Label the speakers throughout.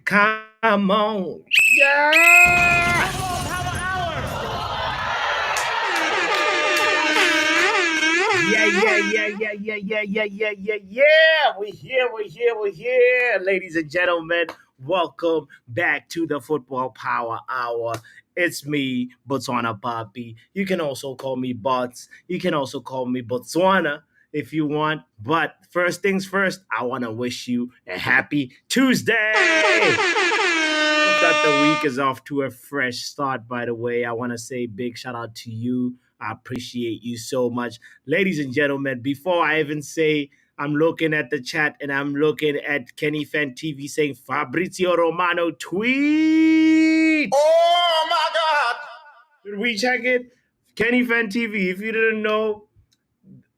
Speaker 1: Come on. Yeah. Yeah. We're here. Ladies and gentlemen, welcome back to the Football Power Hour. It's me, Botswanapapi. You can also call me Bots. You can also call me Botswana if you want. But first things first, I want to wish you a happy Tuesday. Hope that the week is off to a fresh start, by the way. I want to say big shout out to you. I appreciate you so much. Ladies and gentlemen, before I even say I'm looking at the chat and I'm looking at Kenny Fan TV saying Fabrizio Romano tweet.
Speaker 2: Oh my God!
Speaker 1: Did we check it? Kenny Fan TV, if you didn't know,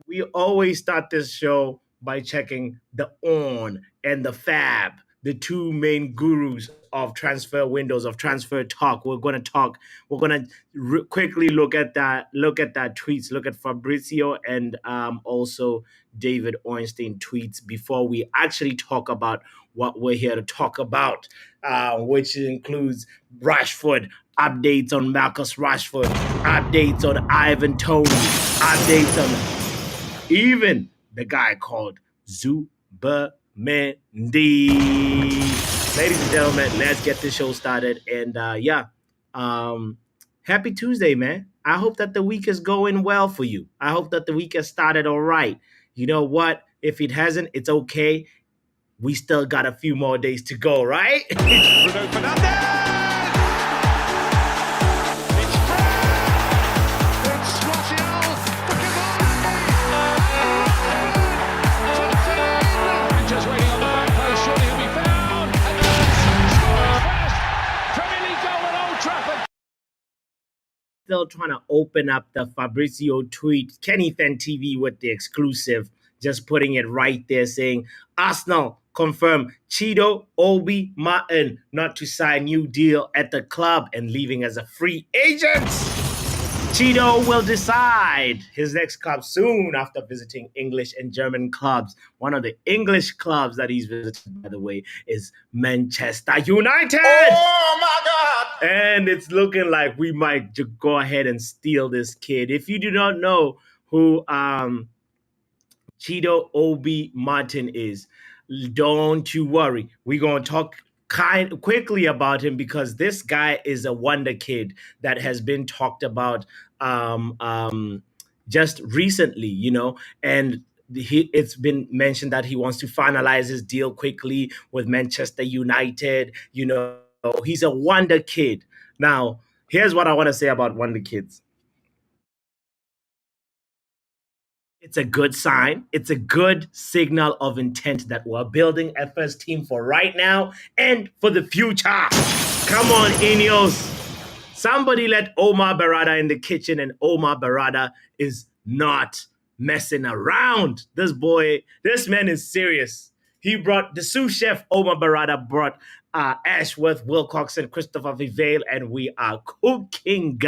Speaker 1: we always start this show by checking the on and the fab, the two main gurus of transfer windows, of transfer talk. We're gonna quickly look at that tweets, look at Fabrizio and also David Ornstein tweets before we actually talk about what we're here to talk about, which includes Rashford, updates on Marcus Rashford, updates on Ivan Toney, updates on even the guy called Zubimendi. Ladies and gentlemen, let's get this show started. And happy Tuesday, man. I hope that the week is going well for you. I hope that the week has started all right. You know what? If it hasn't, it's okay. We still got a few more days to go, right?
Speaker 2: Bruno Fernandes! It's fair! It's Martial! The Cavani! Just waiting on the back post, surely he'll be found! And scores first! Premier League goal at Old Trafford!
Speaker 1: Still trying to open up the Fabrizio tweet, Kenny Fan TV with the exclusive, just putting it right there saying Arsenal confirm Chido Obi Martin not to sign new deal at the club and leaving as a free agent. Chido will decide his next club soon after visiting English and German clubs. One of the English clubs that he's visited, by the way, is Manchester United.
Speaker 2: Oh my God!
Speaker 1: And it's looking like we might go ahead and steal this kid. If you do not know who Chido Obi Martin is, don't you worry. We're going to talk quickly about him because this guy is a wonder kid that has been talked about just recently, and it's been mentioned that he wants to finalize his deal quickly with Manchester United. He's a wonder kid. Now, here's what I want to say about wonder kids. It's a good sign. It's a good signal of intent that we're building a first team for right now and for the future. Come on, Ineos. Somebody let Omar Barada in the kitchen, and Omar Barada is not messing around. This man is serious. He brought the sous chef, Omar Barada, brought Ashworth, Wilcoxon, Christopher Vivale, and we are cooking.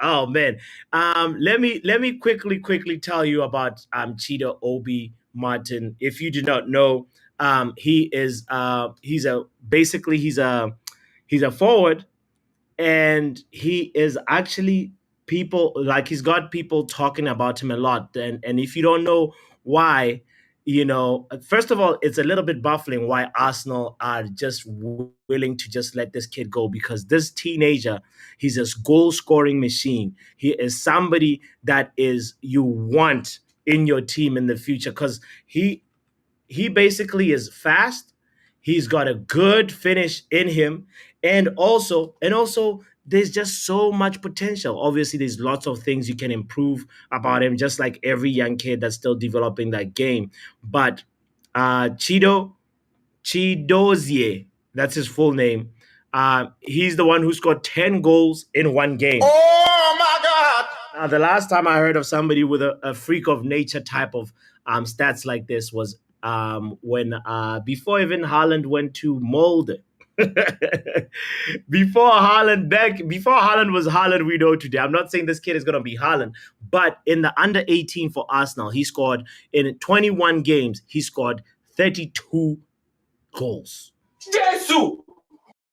Speaker 1: Oh man. Let me quickly tell you about Cheetah Obi Martin. If you do not know, he's a forward, and he is actually he's got people talking about him a lot. And if you don't know why, first of all, it's a little bit baffling why Arsenal are just willing to just let this kid go, because this teenager, he's a goal scoring machine. He is somebody that is you want in your team in the future, because he basically is fast. He's got a good finish in him, and also there's just so much potential. Obviously, there's lots of things you can improve about him, just like every young kid that's still developing that game. But Chidozie, that's his full name. He's the one who scored 10 goals in one game.
Speaker 2: Oh my God!
Speaker 1: Now, the last time I heard of somebody with a freak of nature type of stats like this was when before even Haaland went to Molde. before Haaland was Haaland we know today. I'm not saying this kid is gonna be Haaland, but in the under 18 for Arsenal, he scored in 21 games. He scored 32 goals.
Speaker 3: Jesus!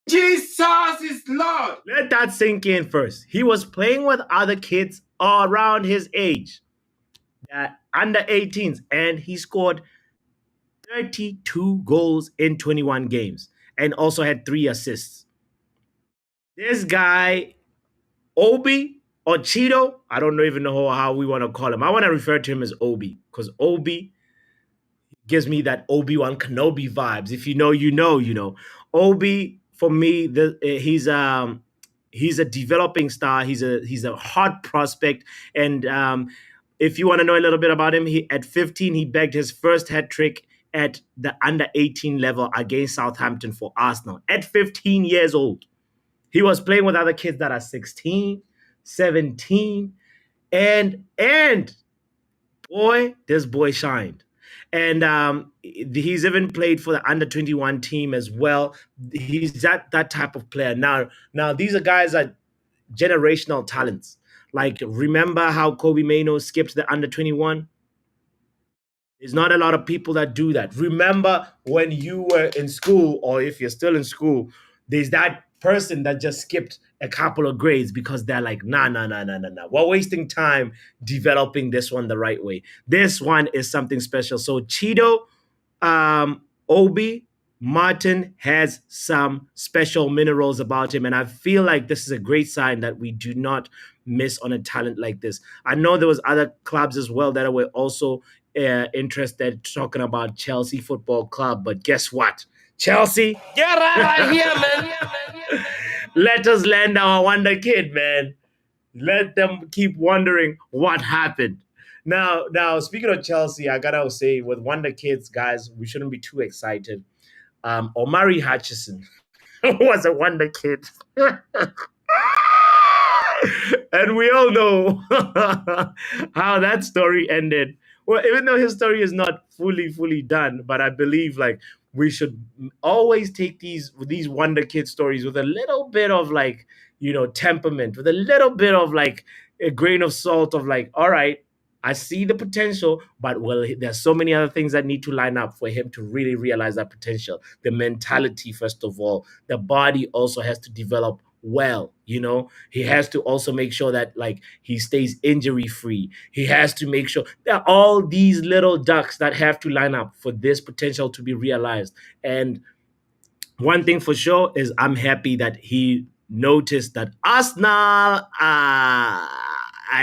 Speaker 3: Jesus is Lord!
Speaker 1: Let that sink in first. He was playing with other kids around his age, under 18s, and he scored 32 goals in 21 games and also had 3 assists. This guy, Obi or Cheeto, I don't even know how we want to call him. I want to refer to him as Obi because Obi gives me that Obi-Wan Kenobi vibes. If you know, you know, you know. Obi for me, he's a developing star. He's a hot prospect, and if you want to know a little bit about him, he at 15 he bagged his first hat trick at the under 18 level against Southampton for Arsenal. At 15 years old, he was playing with other kids that are 16, 17, and boy, this boy shined. And he's even played for the under 21 team as well. He's that type of player. Now these are guys are generational talents. Like remember how Kobe Mano skipped the under 21? There's not a lot of people that do that. Remember when you were in school, or if you're still in school, there's that person that just skipped a couple of grades because they're like, nah, nah, nah, nah, nah, nah. We're wasting time developing this one the right way. This one is something special. So Cheeto, Obi, Martin has some special minerals about him, and I feel like this is a great sign that we do not miss on a talent like this. I know there was other clubs as well that were also interested talking about Chelsea Football Club, but guess what? Chelsea,
Speaker 3: Get out of here, man!
Speaker 1: let us land our wonder kid, man. Let them keep wondering what happened. Now, speaking of Chelsea, I gotta say, with Wonder Kids, guys, we shouldn't be too excited. Omari Hutchison was a Wonder Kid. And we all know how that story ended. Well, even though his story is not fully done, but I believe like we should always take these Wonder Kid stories with a little bit of like, temperament, with a little bit of like a grain of salt of like, all right, I see the potential, but well, there's so many other things that need to line up for him to really realize that potential. The mentality, first of all, the body also has to develop well. He has to also make sure that like he stays injury free. He has to make sure that all these little ducks that have to line up for this potential to be realized. And one thing for sure is I'm happy that he noticed that Arsenal are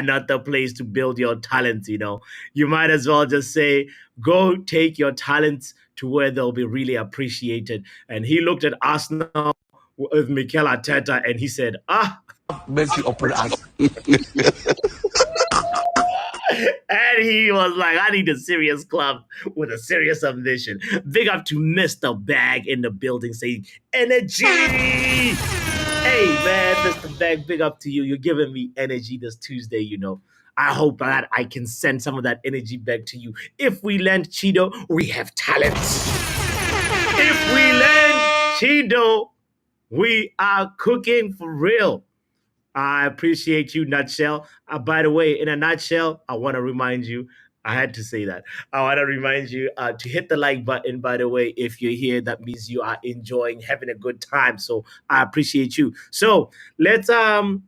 Speaker 1: not the place to build your talents. You might as well just say, go take your talents to where they'll be really appreciated. And he looked at Arsenal with Mikel Arteta and he said,
Speaker 3: Mercy upon us.
Speaker 1: and he was like, I need a serious club with a serious ambition. Big up to Mr. Bag in the building saying, energy! Hey, man, Mr. Bag, big up to you. You're giving me energy this Tuesday. I hope that I can send some of that energy back to you. If we land Cheeto, we have talents. If we land Cheeto, we are cooking for real. I appreciate you, Nutshell. By the way, in a nutshell, I want to remind you, I had to say that. I want to remind you to hit the like button, by the way. If you're here, that means you are enjoying, having a good time. So I appreciate you. So let's also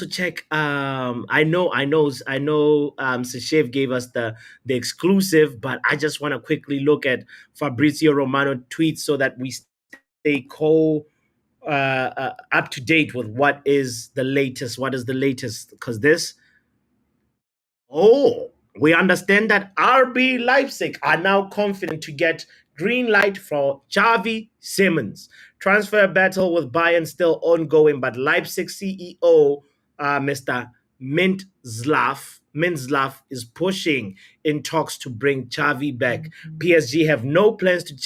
Speaker 1: check. I know. Sashev gave us the exclusive, but I just want to quickly look at Fabrizio Romano tweets so that we stay up to date with what is the latest. What is the latest? Because we understand that RB Leipzig are now confident to get green light for Xavi Simons. Transfer battle with Bayern still ongoing, but Leipzig CEO Mr. Mintzlaff is pushing in talks to bring Xavi back. PSG have no plans to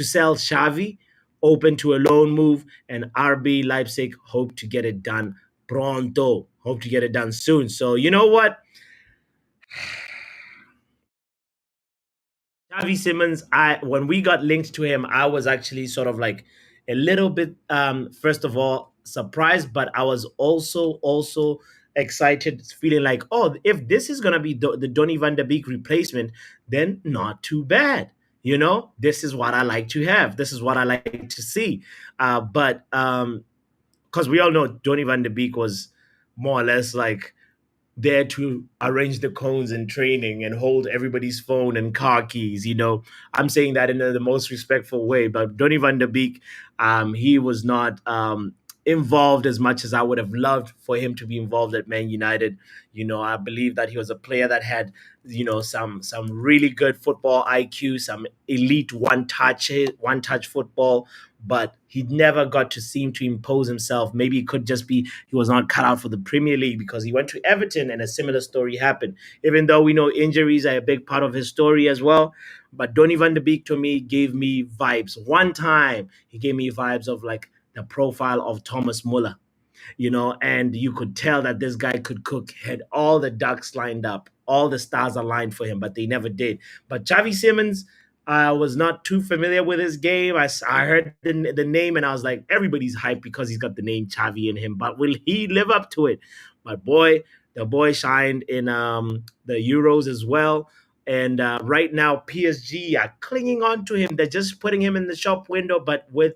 Speaker 1: sell Xavi, open to a loan move, and RB Leipzig hope to get it done pronto. Hope to get it done soon. So you know what? Xavi Simons, when we got linked to him, I was actually sort of like a little bit, first of all, surprised, but I was also excited, feeling like, oh, if this is gonna be the Donny van der Beek replacement, then not too bad. This is what I like to have. This is what I like to see. But because we all know Donny van de Beek was more or less like there to arrange the cones in training and hold everybody's phone and car keys. I'm saying that in the most respectful way. But Donny van de Beek, he was not involved as much as I would have loved for him to be involved at Man United. I believe that he was a player that had, some really good football IQ, some elite one touch football, but he never got to seem to impose himself. Maybe it could just be he was not cut out for the Premier League because he went to Everton and a similar story happened. Even though we know injuries are a big part of his story as well. But Donny van de Beek to me gave me vibes. One time he gave me vibes of like the profile of Thomas Muller, and you could tell that this guy could cook, had all the ducks lined up, all the stars aligned for him, but they never did. But Xavi Simons, I was not too familiar with his game. I heard the name and I was like, everybody's hyped because he's got the name Xavi in him, but will he live up to it? But boy, the boy shined in the Euros as well. And right now, PSG are clinging on to him. They're just putting him in the shop window, but with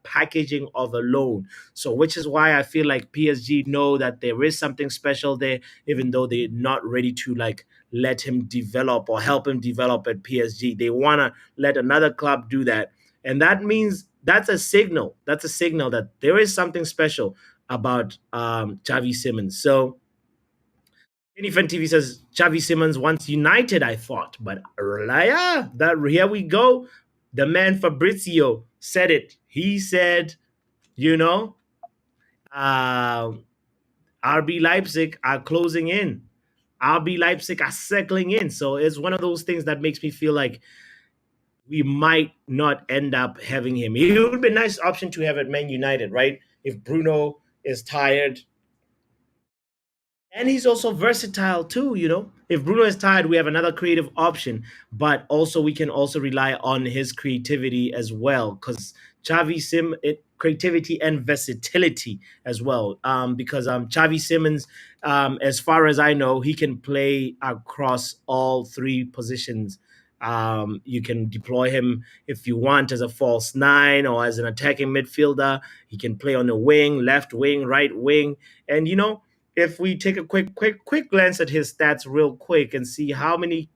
Speaker 1: packaging of a loan. So, which is why I feel like PSG know that there is something special there, even though they're not ready to like let him develop or help him develop at PSG. They want to let another club do that. And that means that's a signal. That's a signal that there is something special about Xavi Simons. So, Infant TV says Xavi Simons wants United, I thought. But yeah, here we go. The man Fabrizio said it. He said, you know, uh, RB Leipzig are closing in. RB Leipzig are circling in. So it's one of those things that makes me feel like we might not end up having him. It would be a nice option to have at Man United, right? If Bruno is tired. And he's also versatile too. If Bruno is tired, we have another creative option, but also we can also rely on his creativity as well, because creativity and versatility as well. Because Xavi Simons, as far as I know, he can play across all three positions. You can deploy him if you want as a false nine or as an attacking midfielder. He can play on the wing, left wing, right wing, and if we take a quick glance at his stats real quick and see how many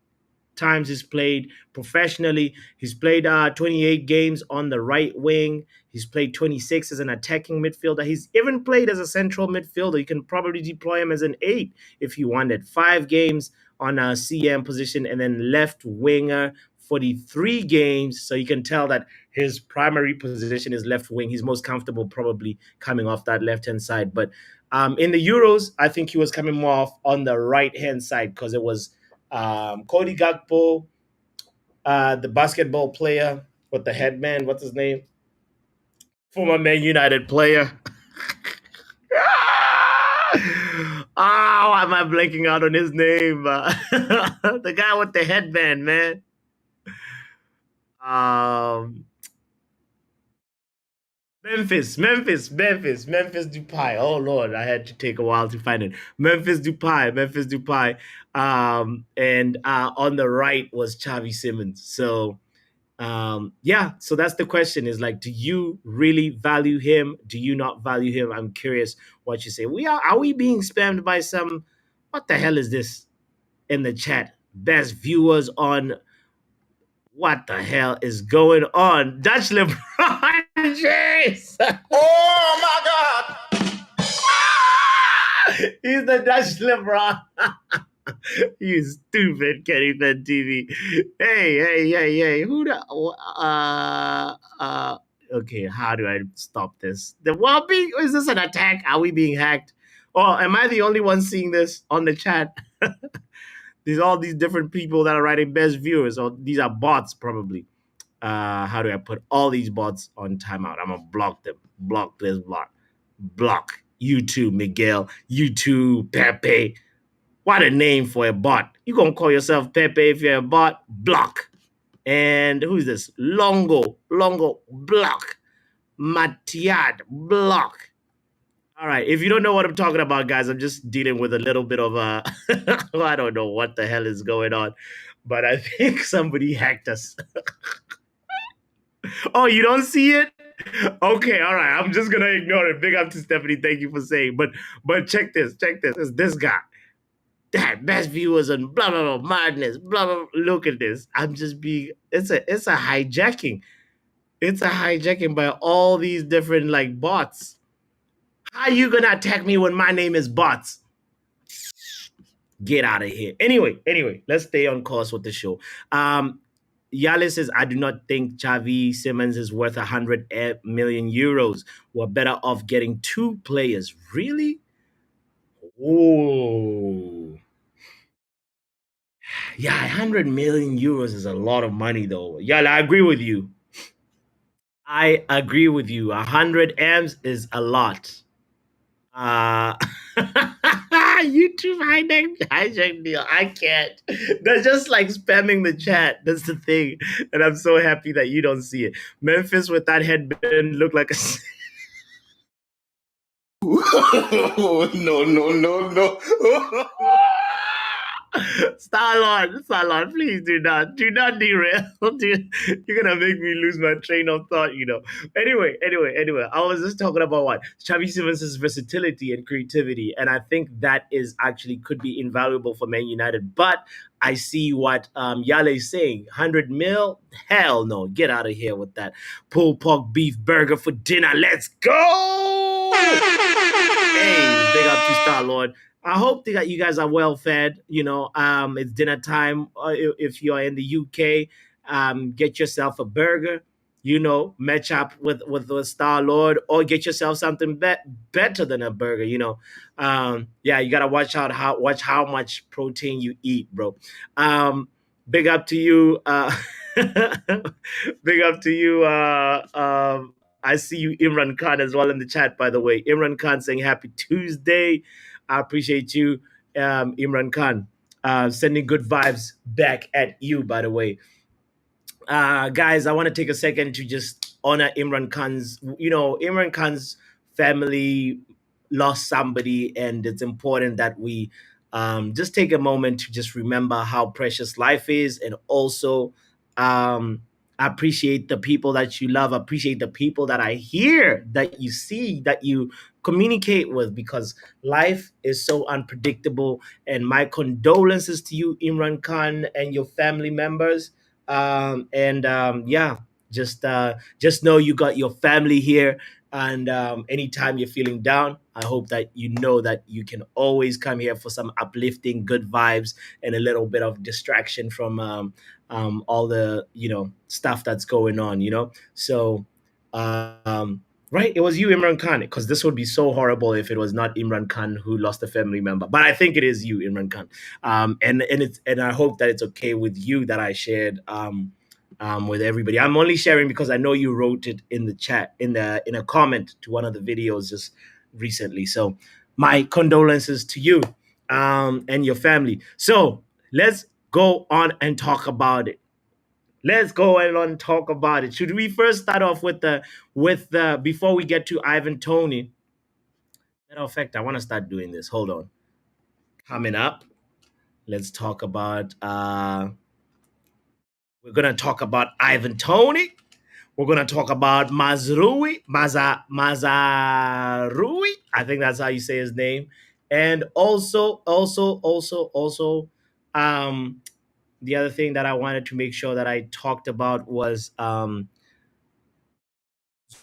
Speaker 1: times he's played professionally. He's played 28 games on the right wing. He's played 26 as an attacking midfielder. He's even played as a central midfielder. You can probably deploy him as an 8 if you wanted. 5 games on a CM position and then left winger, 43 games. So you can tell that his primary position is left wing. He's most comfortable probably coming off that left-hand side. But in the Euros, I think he was coming more off on the right-hand side because it was Cody Gakpo, the basketball player with the headband, what's his name? Former Man United player. Why am I blanking out on his name? The guy with the headband, man. Memphis Depay. Oh Lord, I had to take a while to find it. Memphis Depay. And on the right was Xavi Simons. So yeah, so that's the question, is like, do you really value him? Do you not value him? I'm curious what you say. Are we being spammed by some, what the hell is this in the chat? Best viewers on, what the hell is going on? Dutch LeBron James.
Speaker 3: Oh my God!
Speaker 1: He's the Dutch LeBron. You stupid Kenny Fan TV. Hey. Who the okay, how do I stop this? Is this an attack? Are we being hacked? Or am I the only one seeing this on the chat? There's all these different people that are writing best viewers, or these are bots probably. How do I put all these bots on timeout? I'm gonna block them. Block this block. You too, Miguel. You too, Pepe. What a name for a bot. You gonna call yourself Pepe if you're a bot? Block. And who's this? Longo, block. Matiad, block. All right. If you don't know what I'm talking about, guys, I'm just dealing with a little bit of I don't know what the hell is going on. but I think somebody hacked us. Oh, you don't see it? Okay, all right. I'm just gonna ignore it. Big up to Stephanie. Thank you for saying. But check this. Check this. It's this guy. That best viewers and blah blah blah madness. Blah blah. Blah. Look at this. I'm just being. It's a hijacking. It's a hijacking by all these different like bots. How you gonna attack me when my name is bots? Get out of here. Anyway, let's stay on course with the show. Yale says, I do not think Xavi Simmons is worth 100 million euros. We're better off getting two players. Really? Oh, yeah, 100 million euros is a lot of money, though. Yale, I agree with you. I agree with you. 100 M's is a lot. YouTube hijack deal. I can't. They're just like spamming the chat. That's the thing. And I'm so happy that you don't see it. Memphis with that headband looked like a
Speaker 3: No, no, no, no.
Speaker 1: Star Lord, please do not derail. You're gonna make me lose my train of thought. Anyway. I was just talking about what Xavi Simons' versatility and creativity, and I think that is actually could be invaluable for Man United. But I see what Yale is saying. 100 mil? Hell no! Get out of here with that pulled pork beef burger for dinner. Let's go! Hey, big up to Star Lord. I hope that you guys are well fed. It's dinner time. If you're in the UK, get yourself a burger. Match up with the Star Lord, or get yourself something better than a burger. Yeah, you gotta watch how much protein you eat, bro. Big up to you. Big up to you. I see you, Imran Khan, as well in the chat, by the way. Imran Khan saying happy Tuesday. I appreciate you, Imran Khan. Sending good vibes back at you, by the way. Guys, I want to take a second to just honor Imran Khan's. Imran Khan's family lost somebody, and it's important that we just take a moment to just remember how precious life is, and also um, appreciate the people that you love, appreciate the people that I hear, that you see, that you communicate with, because life is so unpredictable. And my condolences to you, Imran Khan, and your family members. And yeah, just know you got your family here. And anytime you're feeling down, I hope that you know that you can always come here for some uplifting good vibes and a little bit of distraction from all the stuff that's going on. So right, it was you, Imran Khan, because this would be so horrible if it was not Imran Khan who lost a family member. But I think it is you, Imran Khan. And I hope that it's okay with you that I shared with everybody. I'm only sharing because I know you wrote it in the chat, in a comment to one of the videos just recently. So my condolences to you and your family. So let's go on and talk about it. Let's go and talk about it. Should we first start off with the before we get to Ivan Toney? Matter of fact, I want to start doing this. Hold on. Coming up, let's talk about we're gonna talk about Ivan Toney. We're gonna talk about Mazarui. I think that's how you say his name. And also, um, the other thing that I wanted to make sure that I talked about was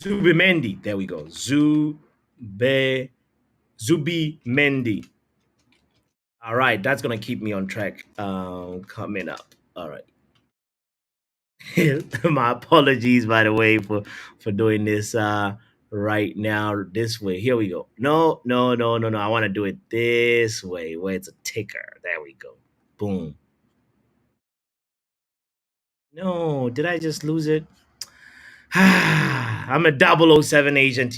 Speaker 1: Zubimendi. There we go. Zubimendi. All right, that's gonna keep me on track. Coming up. All right. My apologies, by the way, for doing this right now this way. Here we go. No. I want to do it this way, where it's a ticker. There we go. Boom. No, did I just lose it? I'm a 007 agent.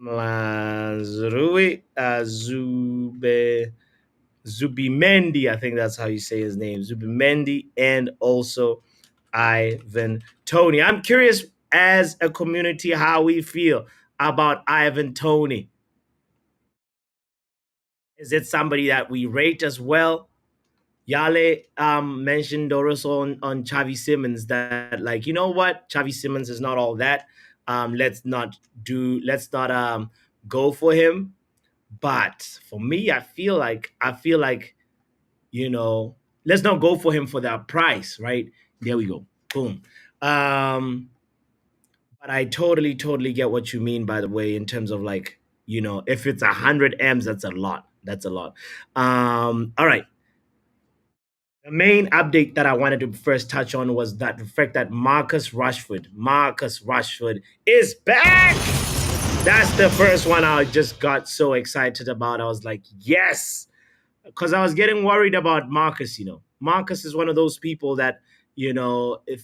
Speaker 1: Mazrui Zubimendi, I think that's how you say his name. Zubimendi, and also Ivan Toney. I'm curious, as a community, how we feel about Ivan Toney. Is it somebody that we rate as well? Yale mentioned also on Xavi Simmons that, like, you know what, Xavi Simmons is not all that. Let's not go for him. But for me, I feel like you know, let's not go for him for that price, right? There we go. Boom. Um, but I totally get what you mean, by the way, in terms of, like, if it's 100 M's, that's a lot. That's a lot. All right. The main update that I wanted to first touch on was that the fact that Marcus Rashford is back. That's the first one I just got so excited about. I was like, yes, because I was getting worried about Marcus. Marcus is one of those people that, if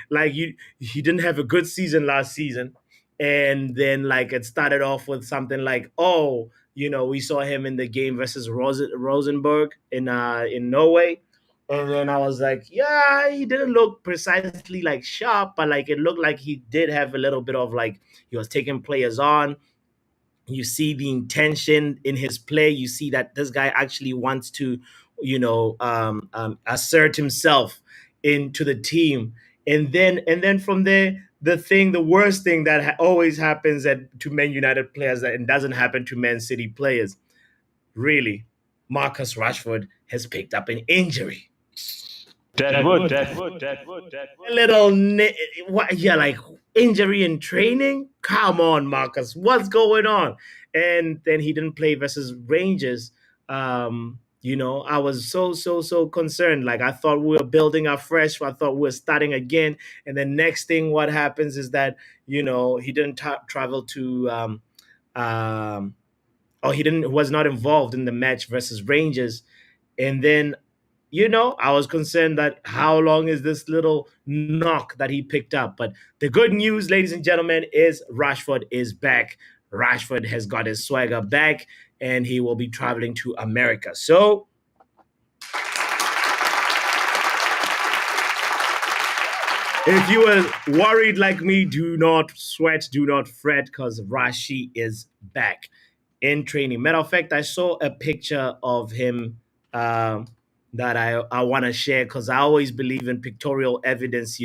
Speaker 1: like he didn't have a good season last season, and then, like, it started off with something like, oh, we saw him in the game versus Rosenborg in Norway. And then I was like, yeah, he didn't look precisely like sharp, but like it looked like he did have a little bit of, like, he was taking players on. You see the intention in his play. You see that this guy actually wants to, assert himself into the team. And then from there, the worst thing that always happens to Man United players, that and doesn't happen to Man City players, really, Marcus Rashford has picked up an injury. A little, what? Yeah, like, injury in training. Come on, Marcus, what's going on? And then he didn't play versus Rangers. I was so concerned. Like, I thought we were building afresh. I thought we were starting again. And the next thing, what happens is that he didn't travel to or he didn't was not involved in the match versus Rangers. And then, I was concerned that how long is this little knock that he picked up. But the good news, ladies and gentlemen, is Rashford is back. Rashford has got his swagger back, and he will be traveling to America. So, if you were worried like me, do not sweat, do not fret, because Rashy is back in training. Matter of fact, I saw a picture of him, that I want to share, because I always believe in pictorial evidence.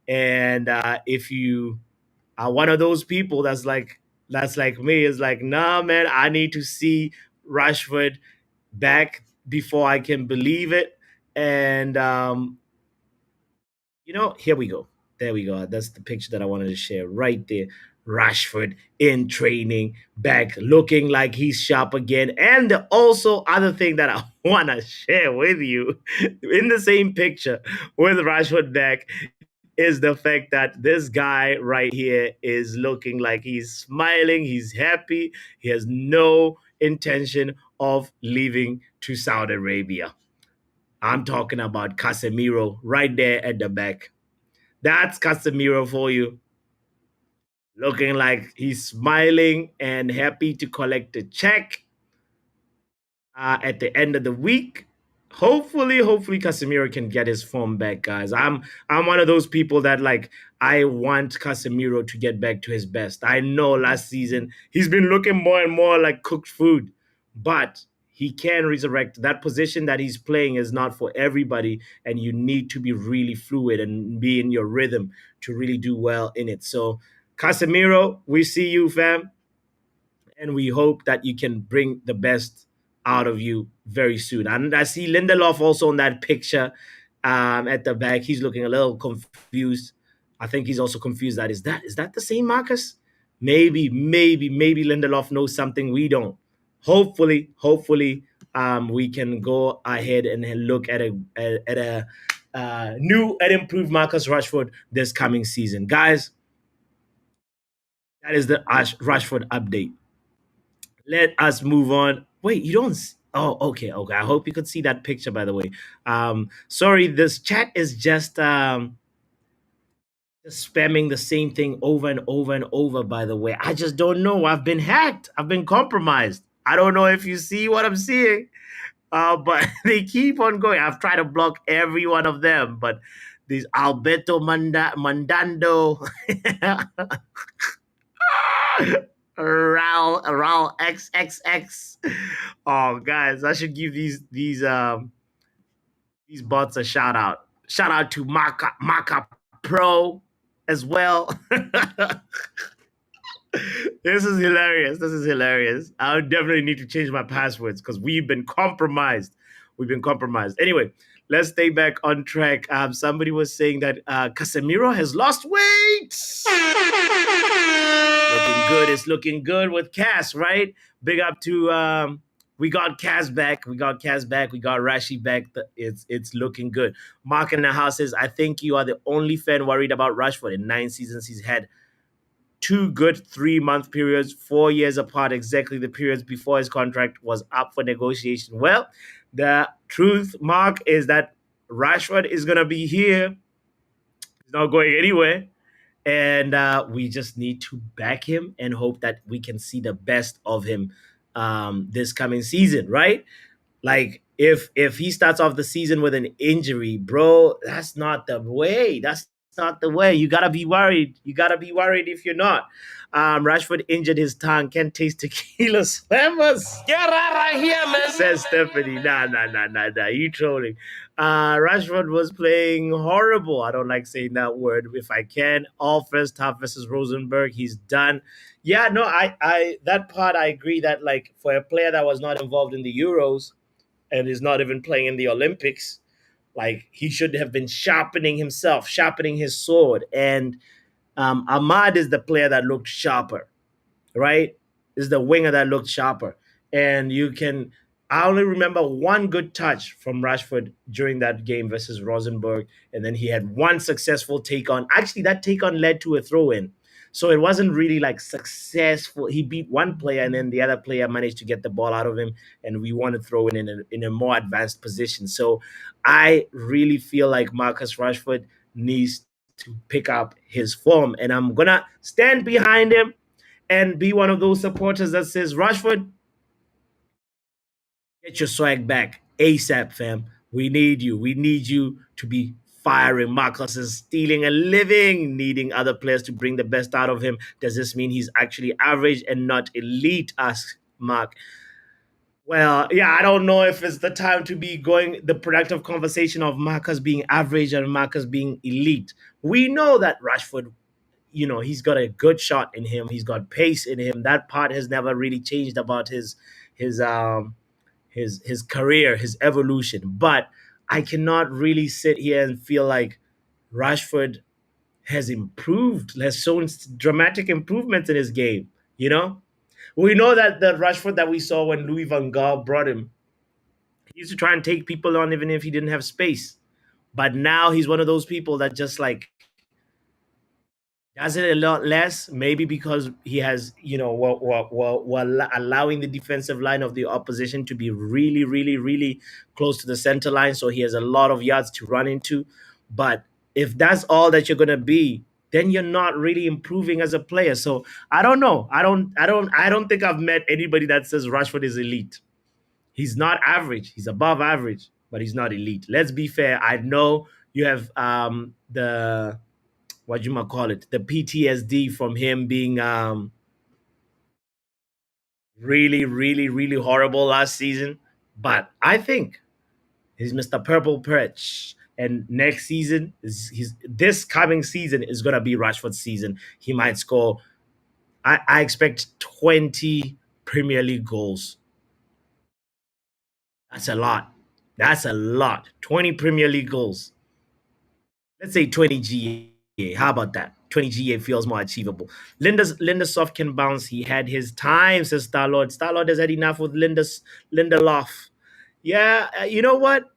Speaker 1: And if you are one of those people that's like me, is like, nah, man, I need to see Rashford back before I can believe it. And here we go. There we go. That's the picture that I wanted to share right there. Rashford in training, back looking like he's sharp again. And the also other thing that I want to share with you in the same picture with Rashford back is the fact that this guy right here is looking like he's smiling, he's happy, he has no intention of leaving to Saudi Arabia. I'm talking about Casemiro right there at the back. That's Casemiro for you, looking like he's smiling and happy to collect a check at the end of the week. Hopefully, Casemiro can get his form back, guys. I'm one of those people that, like, I want Casemiro to get back to his best. I know last season he's been looking more and more like cooked food, but he can resurrect. That position that he's playing is not for everybody, and you need to be really fluid and be in your rhythm to really do well in it. So, Casemiro, we see you, fam, and we hope that you can bring the best out of you very soon. And I see Lindelof also in that picture, at the back. He's looking a little confused. I think he's also confused that is that the same Marcus? Maybe Lindelof knows something we don't. Hopefully, we can go ahead and look at a new and improved Marcus Rashford this coming season, guys. That is the Rashford update. Let us move on. Wait, you don't. Oh, okay. I hope you could see that picture, by the way. Sorry, this chat is just spamming the same thing over and over and over. By the way, I just don't know. I've been hacked. I've been compromised. I don't know if you see what I'm seeing, but they keep on going. I've tried to block every one of them, but these Alberto Mandando. Ral XXX. Oh, guys, I should give these bots a shout out. Shout out to Maka Pro as well. This is hilarious. This is hilarious. I would definitely need to change my passwords because we've been compromised. We've been compromised. Anyway, let's stay back on track. Somebody was saying that Casemiro has lost weight. Looking good. It's looking good with Cass, right? Big up to we got Cass back. We got Cass back. We got Rashy back. It's looking good. Mark in the house says, I think you are the only fan worried about Rashford. In 9 seasons, he's had two good 3 month periods, 4 years apart, exactly the periods before his contract was up for negotiation. Well, the truth, Mark, is that Rashford is going to be here. He's not going anywhere. And we just need to back him and hope that we can see the best of him this coming season, right? Like if he starts off the season with an injury, bro, that's not the way. That's not the way. You gotta be worried. You gotta be worried if you're not. Rashford injured his tongue. Can't taste tequila slammers. Get out of here, man. Says Stephanie. Nah. You trolling. Rashford was playing horrible. I don't like saying that word. If I can, all first half versus Rosenberg, he's done. Yeah, no, I that part I agree that like for a player that was not involved in the Euros and is not even playing in the Olympics, like he should have been sharpening himself, sharpening his sword. And Ahmad is the player that looked sharper, right? Is the winger that looked sharper. And you can, I only remember one good touch from Rashford during that game versus Rosenborg. And then he had one successful take on. Actually, that take on led to a throw in. So it wasn't really like successful. He beat one player and then the other player managed to get the ball out of him. And we want to throw in a more advanced position. So I really feel like Marcus Rashford needs to pick up his form. And I'm going to stand behind him and be one of those supporters that says, Rashford, get your swag back ASAP, fam. We need you. We need you to be firing. Marcus is stealing a living, needing other players to bring the best out of him. Does this mean he's actually average and not elite? Asks Mark. Well, yeah, I don't know if it's the time to be going the productive conversation of Marcus being average and Marcus being elite. We know that Rashford, he's got a good shot in him. He's got pace in him. That part has never really changed about his career, his evolution. But I cannot really sit here and feel like Rashford has improved, has shown dramatic improvements in his game. We know that the Rashford that we saw when Louis van Gaal brought him, he used to try and take people on even if he didn't have space. But now he's one of those people that just like does it a lot less, maybe because he has, we're allowing the defensive line of the opposition to be really, really, really close to the center line. So he has a lot of yards to run into. But if that's all that you're going to be, then you're not really improving as a player. So I don't know. I don't think I've met anybody that says Rashford is elite. He's not average. He's above average, but he's not elite. Let's be fair. I know you have the what you might call it, the PTSD from him being really, really, really horrible last season. But I think he's Mr. Purple Perch. And next season this coming season is gonna be Rashford's season. He might score. I expect 20 Premier League goals. That's a lot. That's a lot. 20 Premier League goals. Let's say 20 GA. How about that? 20 GA feels more achievable. Lindelof can bounce. He had his time, says Starlord. Starlord has had enough with Lindelof. Yeah, you know what?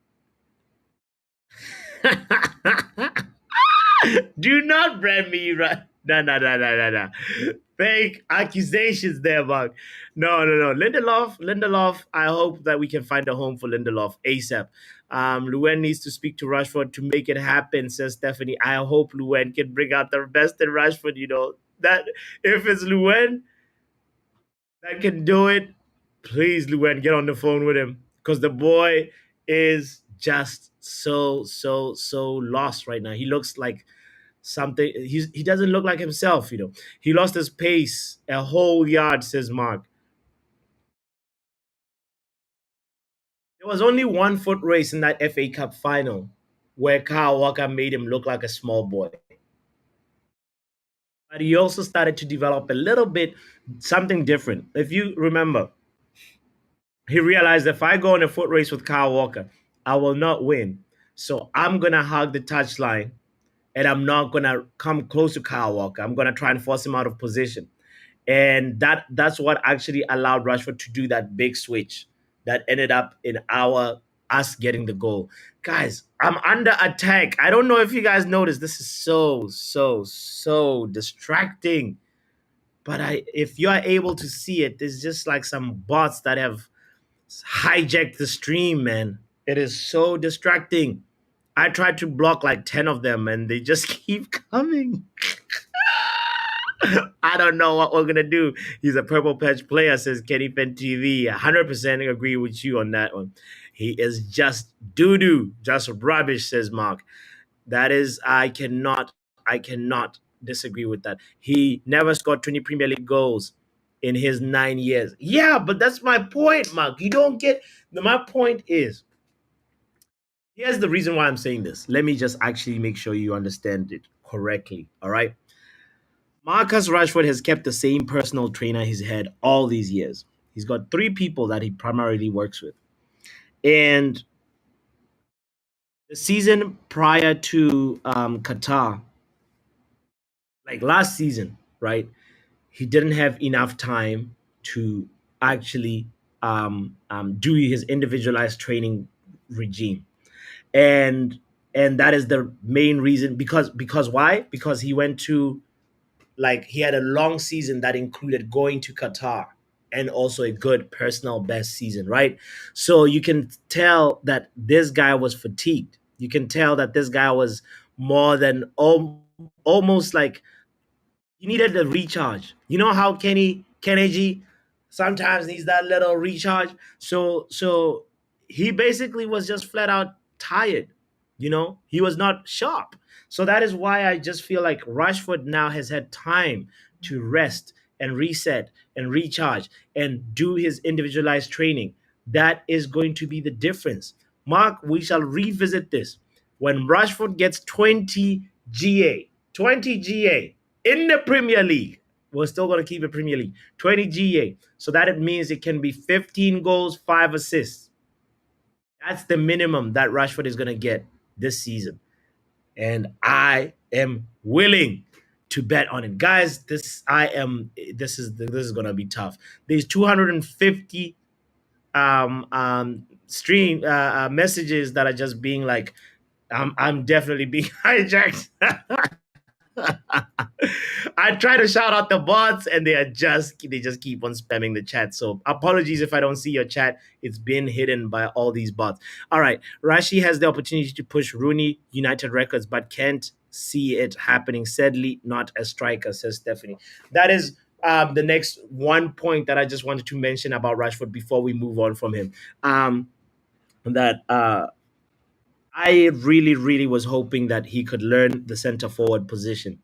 Speaker 1: Do not brand me right. No. Fake accusations there, Mark. No. Lindelof. I hope that we can find a home for Lindelof ASAP. Luen needs to speak to Rashford to make it happen, says Stephanie. I hope Luen can bring out the best in Rashford. That if it's Luen that can do it, please, Luen, get on the phone with him because the boy is just so lost right now. He looks like something. He doesn't look like himself. He lost his pace a whole yard. Says Mark. There was only one foot race in that FA Cup final where Kyle Walker made him look like a small boy. But he also started to develop a little bit something different. If you remember, he realized if I go in a foot race with Kyle Walker, I will not win. So I'm gonna hug the touchline and I'm not gonna come close to Kyle Walker. I'm gonna try and force him out of position. And that's what actually allowed Rashford to do that big switch that ended up in us getting the goal. Guys, I'm under attack. I don't know if you guys noticed. This is so distracting. But if you are able to see it, there's just like some bots that have hijacked the stream, man. It is so distracting. I tried to block like 10 of them and they just keep coming. I don't know what we're going to do. He's a purple patch player, says Kenny Pen TV. 100% agree with you on that one. He is just doo-doo, just rubbish, says Mark. That is, I cannot disagree with that. He never scored 20 Premier League goals in his 9 years. Yeah, but that's my point, Mark. You don't get, my point is, here's the reason why I'm saying this. Let me just actually make sure you understand it correctly. All right. Marcus Rashford has kept the same personal trainer he's had all these years. He's got three people that he primarily works with. And the season prior to Qatar, like last season, right? He didn't have enough time to actually do his individualized training regime. And that is the main reason, because why? Because he went to, like, he had a long season that included going to Qatar and also a good personal best season, right? So you can tell that this guy was fatigued. You can tell that this guy was more than almost like he needed a recharge. You know how Kennedy sometimes needs that little recharge. So he basically was just flat out tired. He was not sharp. So that is why I just feel like Rashford now has had time to rest and reset and recharge and do his individualized training. That is going to be the difference. Mark, we shall revisit this when Rashford gets 20 GA. 20 GA in the Premier League. We're still going to keep it Premier League. 20 GA. So that it means it can be 15 goals, 5 assists. That's the minimum that Rashford is going to get this season. And I am willing to bet on it. Guys, this is going to be tough. There's 250 stream messages that are just being like, I'm definitely being hijacked. I try to shout out the bots and they just keep on spamming the chat. So apologies if I don't see your chat. It's been hidden by all these bots. All right. Rashy has the opportunity to push Rooney United records, but can't see it happening. Sadly, not a striker, says Stephanie. That is the next one point that I just wanted to mention about Rashford before we move on from him. That I really, really was hoping that he could learn the center forward position.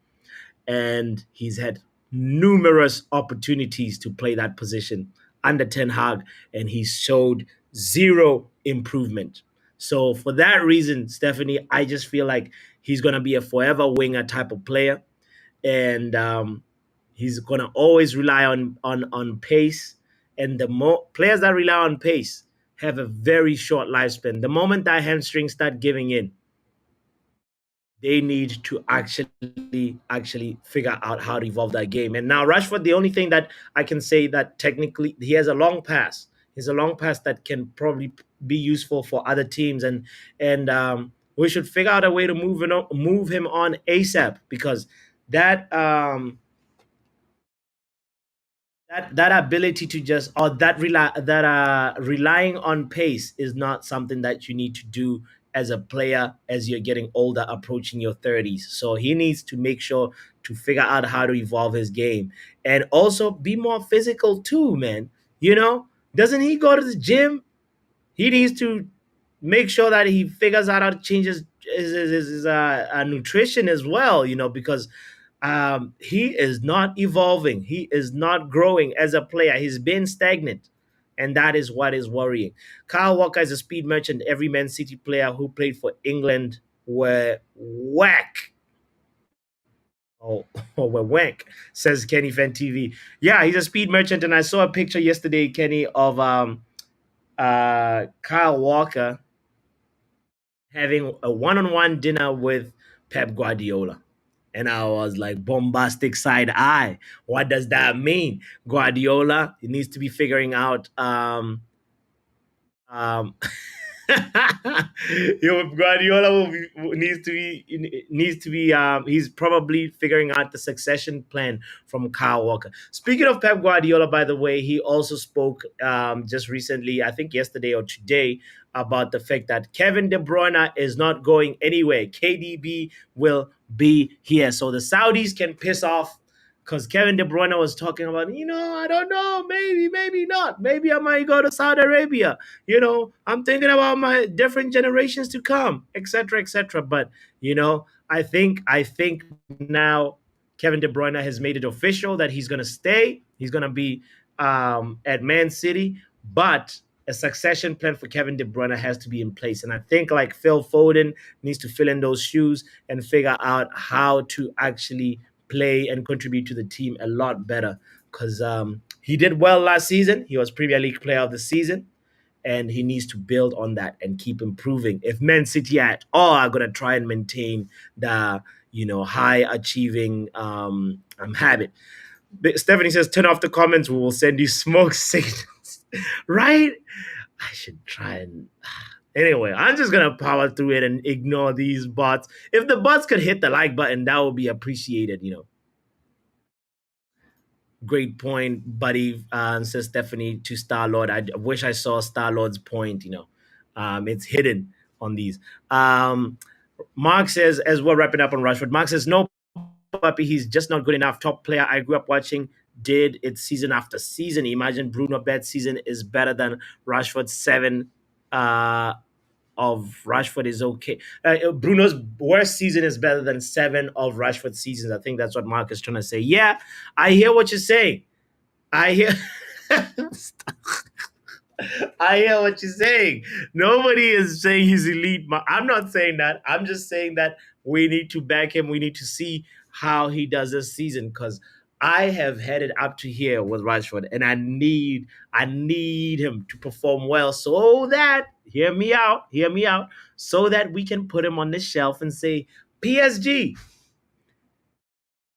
Speaker 1: And he's had numerous opportunities to play that position under Ten Hag, and he showed zero improvement. So for that reason, Stephanie, I just feel like he's going to be a forever winger type of player. And he's going to always rely on pace. And the more players that rely on pace have a very short lifespan. The moment that hamstrings start giving in, they need to actually figure out how to evolve that game. And now Rashford, the only thing that I can say that technically he has a long pass. He's a long pass that can probably be useful for other teams, and we should figure out a way to move him on ASAP, because that that ability to just, or relying on pace is not something that you need to do as a player as you're getting older, approaching your 30s. So he needs to make sure to figure out how to evolve his game and also be more physical too, man. Doesn't he go to the gym? He needs to make sure that he figures out how to change his nutrition as well, because he is not evolving. He is not growing as a player. He's been stagnant. And that is what is worrying. Kyle Walker is a speed merchant. Every Man City player who played for England were whack. Oh, oh, we're wank, says Kenny Fan TV. Yeah, he's a speed merchant. And I saw a picture yesterday, Kenny, of Kyle Walker having a one-on-one dinner with Pep Guardiola. And I was like, bombastic side eye. What does that mean? Guardiola, he needs to be figuring out um Guardiola needs to be he's probably figuring out the succession plan from Kyle Walker. Speaking of Pep Guardiola, by the way, he also spoke just recently, I think yesterday or today, about the fact that Kevin De Bruyne is not going anywhere. KDB will be here, so the Saudis can piss off. Because Kevin De Bruyne was talking about, I don't know, maybe not. Maybe I might go to Saudi Arabia. I'm thinking about my different generations to come, etc., etc. But I think now Kevin De Bruyne has made it official that he's going to stay. He's going to be at Man City, but a succession plan for Kevin De Bruyne has to be in place. And I think like Phil Foden needs to fill in those shoes and figure out how to actually play and contribute to the team a lot better, because he did well last season. He was Premier League Player of the Season, and he needs to build on that and keep improving. If Man City at all are going to try and maintain the high achieving habit. Stephanie says, turn off the comments, we will send you smoke signals. Right? I should try and anyway, I'm just gonna power through it and ignore these bots. If the bots could hit the like button, that would be appreciated. Great point, buddy, says Stephanie to Star Lord. I wish I saw Star Lord's point. It's hidden on these. Mark says, as we're wrapping up on Rashford, Mark says, no, puppy, he's just not good enough. Top player I grew up watching did it season after season. Imagine Bruno bad season is better than Rashford's 7 of Rashford is okay. Bruno's worst season is better than 7 of Rashford's seasons. I think that's what Mark is trying to say. Yeah, I hear what you're saying. I hear. I hear what you're saying. Nobody is saying he's elite. I'm not saying that. I'm just saying that we need to back him. We need to see how he does this season, because I have headed up to here with Rashford, and I need him to perform well, so that hear me out, so that we can put him on the shelf and say, PSG,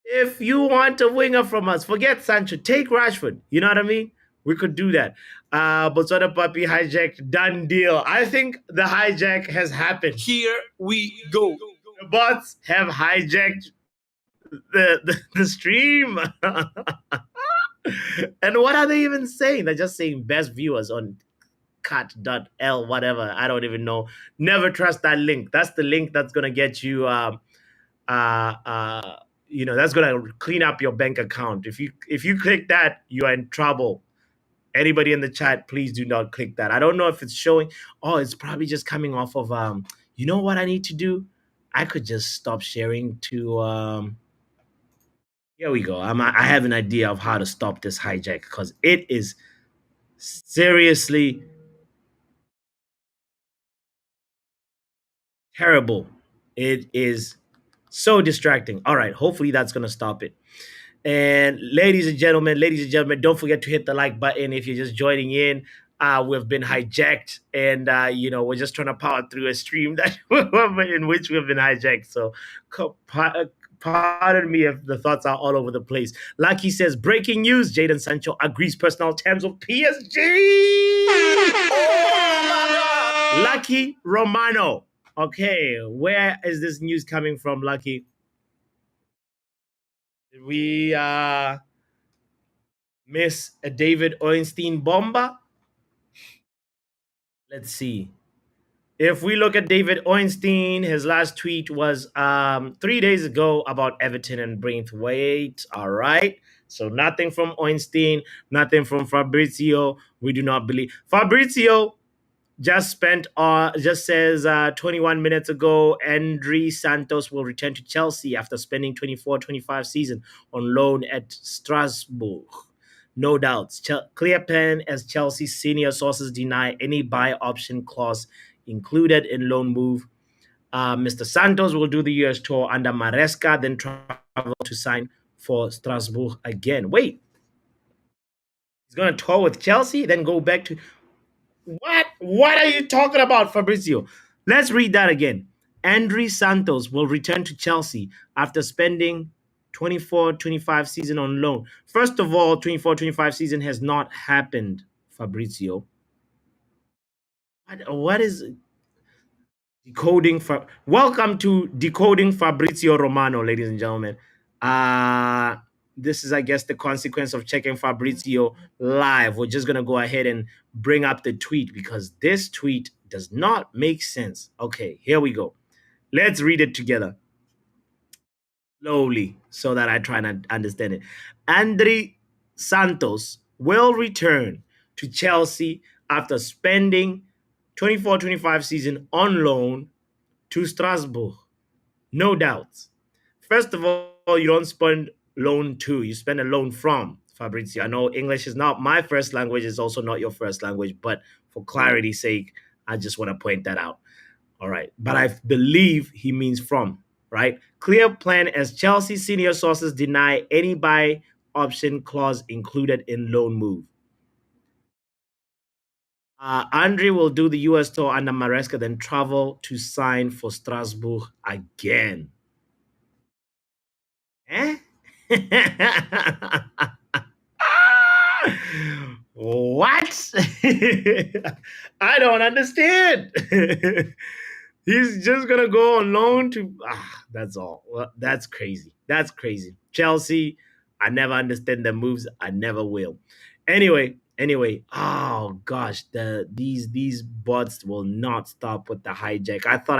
Speaker 1: if you want a winger from us, forget Sancho, take Rashford. You know what I mean? We could do that. Botswanapapi hijacked, done deal. I think the hijack has happened.
Speaker 3: Here we go.
Speaker 1: The bots have hijacked the stream. And what are they even saying? They're just saying best viewers on cat.l whatever. I don't even know. Never trust that link. That's the link that's gonna get you that's gonna clean up your bank account. If you click that, you are in trouble. Anybody in the chat, please do not click that. I don't know if it's showing. Oh, it's probably just coming off of you know what I need to do? I could just stop sharing to here we go. I have an idea of how to stop this hijack, because it is seriously terrible. It is so distracting. All right, hopefully that's going to stop it. And ladies and gentlemen, don't forget to hit the like button if you're just joining in. We've been hijacked, and we're just trying to power through a stream that in which we've been hijacked. So pardon me if the thoughts are all over the place. Lucky says, breaking news, Jadon Sancho agrees personal terms with PSG. Lucky Romano. Okay, where is this news coming from, Lucky? Did we miss a David Ornstein bomba? Let's see. If we look at David Ornstein, his last tweet was 3 days ago about Everton and Braithwaite. All right. So nothing from Ornstein, nothing from Fabrizio. We do not believe. Fabrizio, just says 21 minutes ago, Andre Santos will return to Chelsea after spending 24-25 season on loan at Strasbourg. No doubts. Clear plan as Chelsea senior sources deny any buy option clause included in loan move. Mr. Santos will do the US tour under Maresca, then travel to sign for Strasbourg again. Wait, he's going to tour with Chelsea, then go back to what? What are you talking about, Fabrizio? Let's read that again. Andre Santos will return to Chelsea after spending 24-25 season on loan. First of all, 24-25 season has not happened, Fabrizio. What is decoding for? Welcome to Decoding Fabrizio Romano, ladies and gentlemen. Uh this is, I guess, the consequence of checking Fabrizio live. We're just gonna go ahead and bring up the tweet because this tweet does not make sense. Okay, here we go. Let's read it together slowly so that I try and understand it. Andre Santos will return to Chelsea after spending 24-25 season on loan to Strasbourg. No doubts. First of all, you don't spend loan to, you spend a loan from, Fabrizio. I know English is not my first language, it's also not your first language, but for clarity's sake, I just want to point that out. All right. But I believe he means from, right? Clear plan as Chelsea senior sources deny any buy option clause included in loan move. Andre will do the US tour under Maresca, then travel to sign for Strasbourg again. Eh? What? I don't understand. He's just gonna go on loan to. That's all. Well, that's crazy. That's crazy. Chelsea. I never understand their moves. I never will. Anyway. Oh gosh, these bots will not stop with the hijack. I thought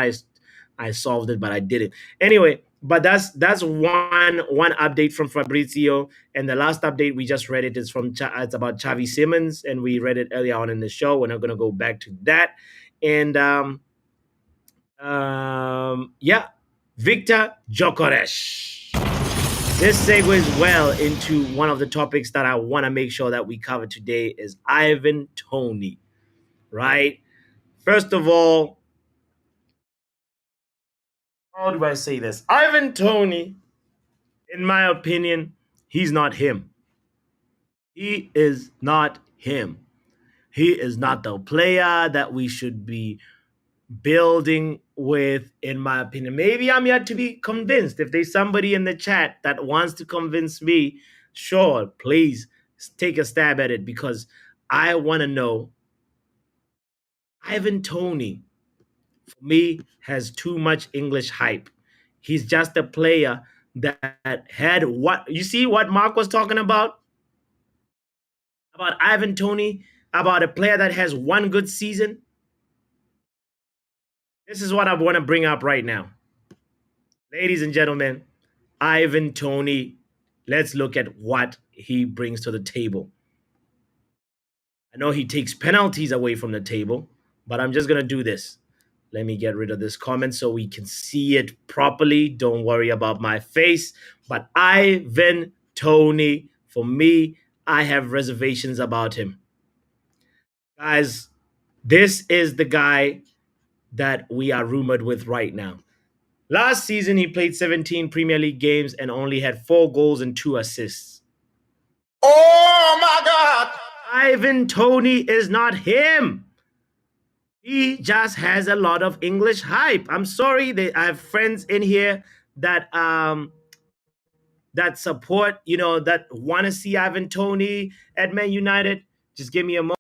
Speaker 1: I solved it, but I didn't. Anyway, but that's one update from Fabrizio, and the last update we just read it's from it's about Xavi Simons, and we read it earlier on in the show. We're not gonna go back to that, and yeah, Victor Gyökeres. This segues well into one of the topics that I want to make sure that we cover today is Ivan Toney, right? First of all, how do I say this? Ivan Toney, in my opinion, he's not him. He is not him. He is not the player that we should be building with, in my opinion. Maybe I'm yet to be convinced. If there's somebody in the chat that wants to convince me, sure, please take a stab at it because I want to know. Ivan Toney, for me, has too much English hype. He's just a player that had what you see what Mark was talking about Ivan Toney, about a player that has one good season. This is what I want to bring up right now. Ladies and gentlemen, Ivan Toney, let's look at what he brings to the table. I know he takes penalties away from the table, but I'm just going to do this. Let me get rid of this comment so we can see it properly. Don't worry about my face. But Ivan Toney, for me, I have reservations about him. Guys, this is the guy that we are rumored with right now. Last season, he played 17 Premier League games and only had 4 goals and 2 assists.
Speaker 3: Oh my God!
Speaker 1: Ivan Toney is not him. He just has a lot of English hype. I'm sorry, I have friends in here that that support, that want to see Ivan Toney at Man United. Just give me a moment.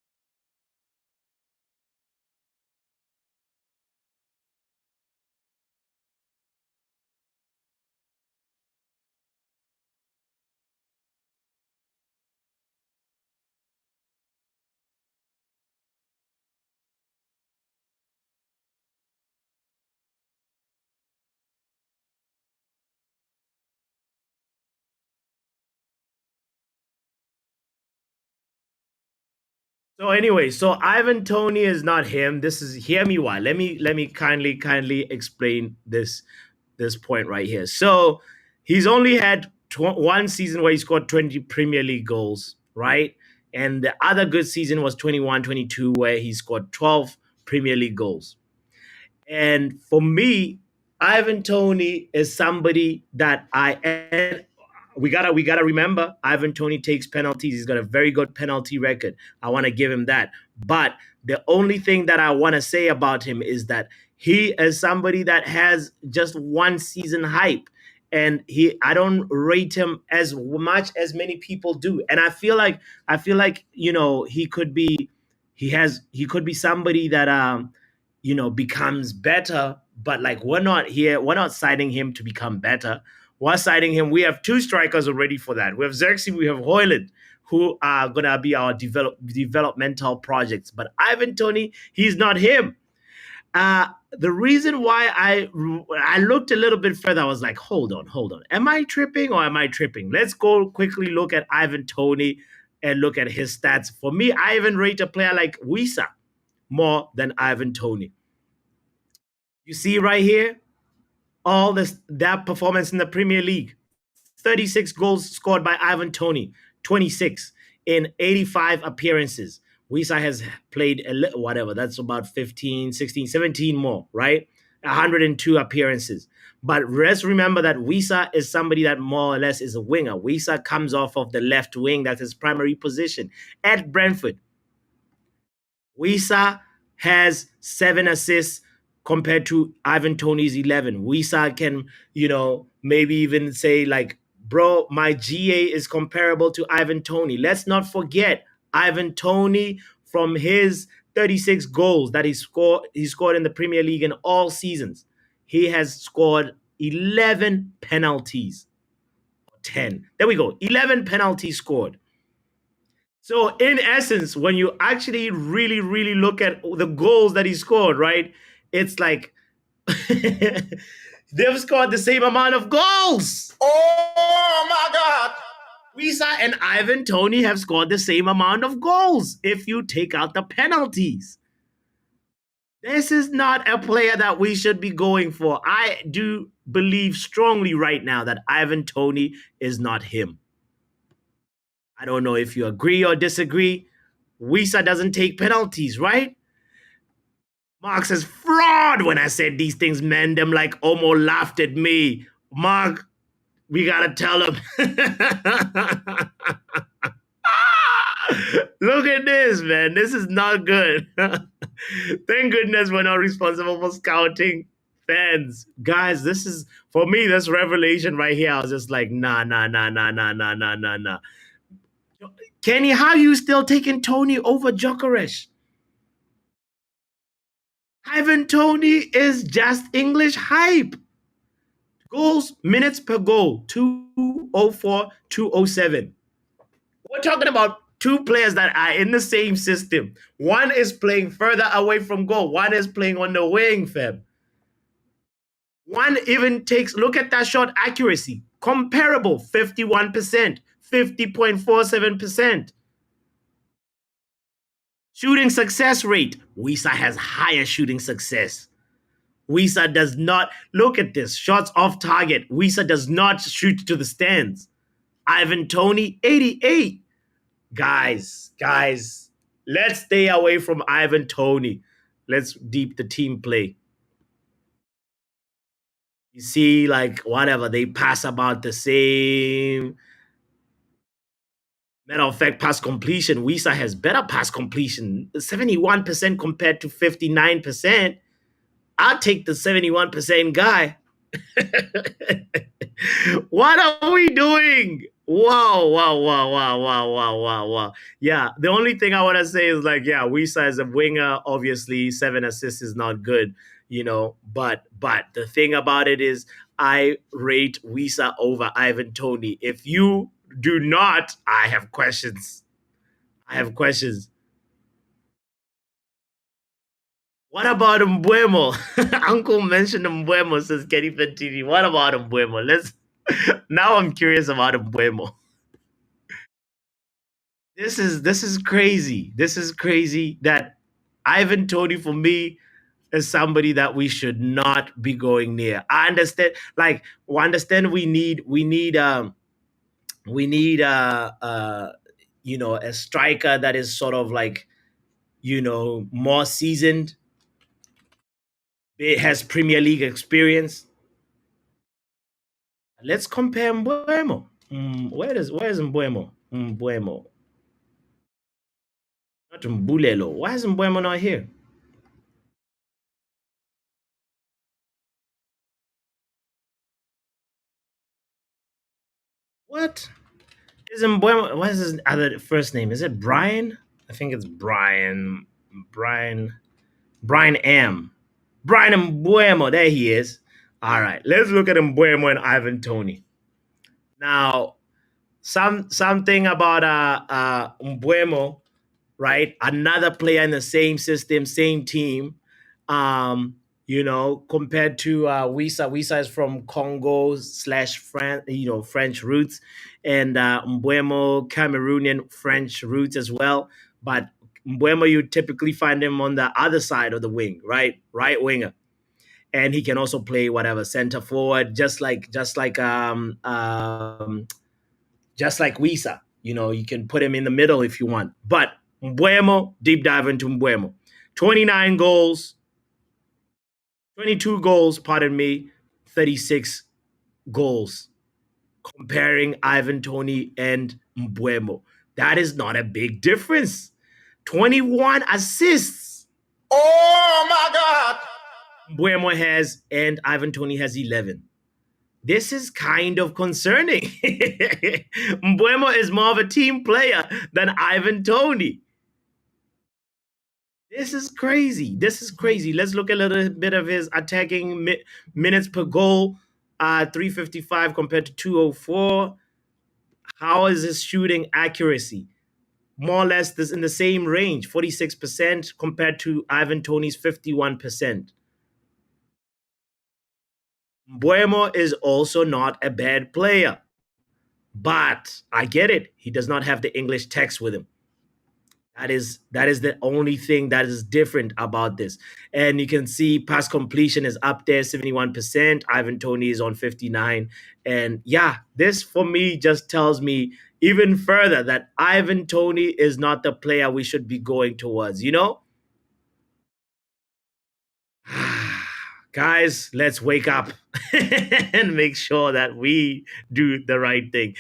Speaker 1: So anyway, so Ivan Toney is not him. This is hear me why. Let me kindly explain this point right here. So he's only had one season where he scored 20 Premier League goals, right? And the other good season was 21-22 where he scored 12 Premier League goals. And for me, Ivan Toney is somebody that we gotta remember Ivan Toney takes penalties. He's got a very good penalty record. I want to give him that. But the only thing that I want to say about him is that he is somebody that has just one season hype. And I don't rate him as much as many people do. And I feel like, he could be somebody that becomes better. But like we're not citing him to become better. We're citing him. We have two strikers already for that. We have Xerxes, we have Hoyland, who are gonna be our developmental projects. But Ivan Toney, he's not him. The reason why I looked a little bit further, I was like, hold on. Am I tripping or am I tripping? Let's go quickly look at Ivan Toney and look at his stats. For me, I even rate a player like Wisa more than Ivan Toney. You see right here, all this that performance in the Premier League. 36 goals scored by Ivan Toney, 26 in 85 appearances. Wisa has played a little, whatever, that's about 15, 16, 17 more, right? 102 appearances. But let's remember that Wisa is somebody that more or less is a winger. Wisa comes off of the left wing, that's his primary position. At Brentford, Wisa has 7 assists compared to Ivan Toney's 11. Wisa can, maybe even say like, bro, my GA is comparable to Ivan Toney. Let's not forget Ivan Toney from his 36 goals that he scored in the Premier League in all seasons. He has scored 11 penalties. 10. There we go. 11 penalties scored. So in essence, when you actually really, really look at the goals that he scored, right? It's like they've scored the same amount of goals.
Speaker 3: Oh my God.
Speaker 1: Wisa and Ivan Toney have scored the same amount of goals if you take out the penalties. This is not a player that we should be going for. I do believe strongly right now that Ivan Toney is not him. I don't know if you agree or disagree. Wisa doesn't take penalties, right? Mark says, fraud when I said these things, man. Them like almost laughed at me. Mark, we gotta tell him. Look at this, man. This is not good. Thank goodness we're not responsible for scouting fans. Guys, this is, for me, this revelation right here. I was just like, nah. Kenny, how you still taking Toney over Gyökeres? Ivan Toney is just English hype. Goals, minutes per goal, 204, 207. We're talking about two players that are in the same system. One is playing further away from goal. One is playing on the wing, fam. One even takes, look at that shot accuracy. Comparable, 51%, 50.47%. Shooting success rate. Wisa has higher shooting success. Wisa does not, look at this, shots off target. Wisa does not shoot to the stands. Ivan Toney, 88. Guys, let's stay away from Ivan Toney. Let's deep the team play. You see, like, whatever, they pass about the same. Matter of fact, pass completion. Wisa has better pass completion, 71% compared to 59%. I'll take the 71% guy. What are we doing? Wow. Yeah, the only thing I want to say is like, yeah, Wisa is a winger. Obviously, 7 assists is not good, but the thing about it is I rate Wisa over Ivan Toney. If you do not, I have questions. What about Mbuemo? Uncle mentioned Mbuemo, says Kenny Fantini. What about Mbuemo? Now I'm curious about Mbuemo. This is crazy. This is crazy that Ivan Toney for me is somebody that we should not be going near. I understand, like, we understand we need a striker that is sort of like, more seasoned. It has Premier League experience. Let's compare Mbuemo. Where's Mbuemo? Mbuemo, not Mbulelo. Why is Mbuemo not here? What is Mbuemo? What is his other first name? Is it Brian? I think it's Brian. Brian. Brian M. Brian Mbuemo. There he is. All right, let's look at Mbuemo and Ivan Toney. Now, something about Mbuemo, right? Another player in the same system, same team. Compared to Wisa. Wisa is from Congo slash French roots, and Mbuemo Cameroonian French roots as well. But Mbuemo, you typically find him on the other side of the wing, right winger, and he can also play whatever center forward, just like Wisa. You can put him in the middle if you want. But Mbuemo, deep dive into Mbuemo. 29 goals, 22 goals, pardon me, 36 goals. Comparing Ivan Toney and Mbuemo. That is not a big difference. 21 assists.
Speaker 3: Oh my God.
Speaker 1: Mbuemo has, and Ivan Toney has 11. This is kind of concerning. Mbuemo is more of a team player than Ivan Toney. This is crazy. This is crazy. Let's look a little bit of his attacking minutes per goal. 355 compared to 204. How is his shooting accuracy? More or less this in the same range, 46% compared to Ivan Toney's 51%. Mbuemo is also not a bad player. But I get it. He does not have the English text with him. That is the only thing that is different about this. And you can see pass completion is up there, 71%. Ivan Toney is on 59. And yeah, this for me just tells me even further that Ivan Toney is not the player we should be going towards. Guys, let's wake up and make sure that we do the right thing.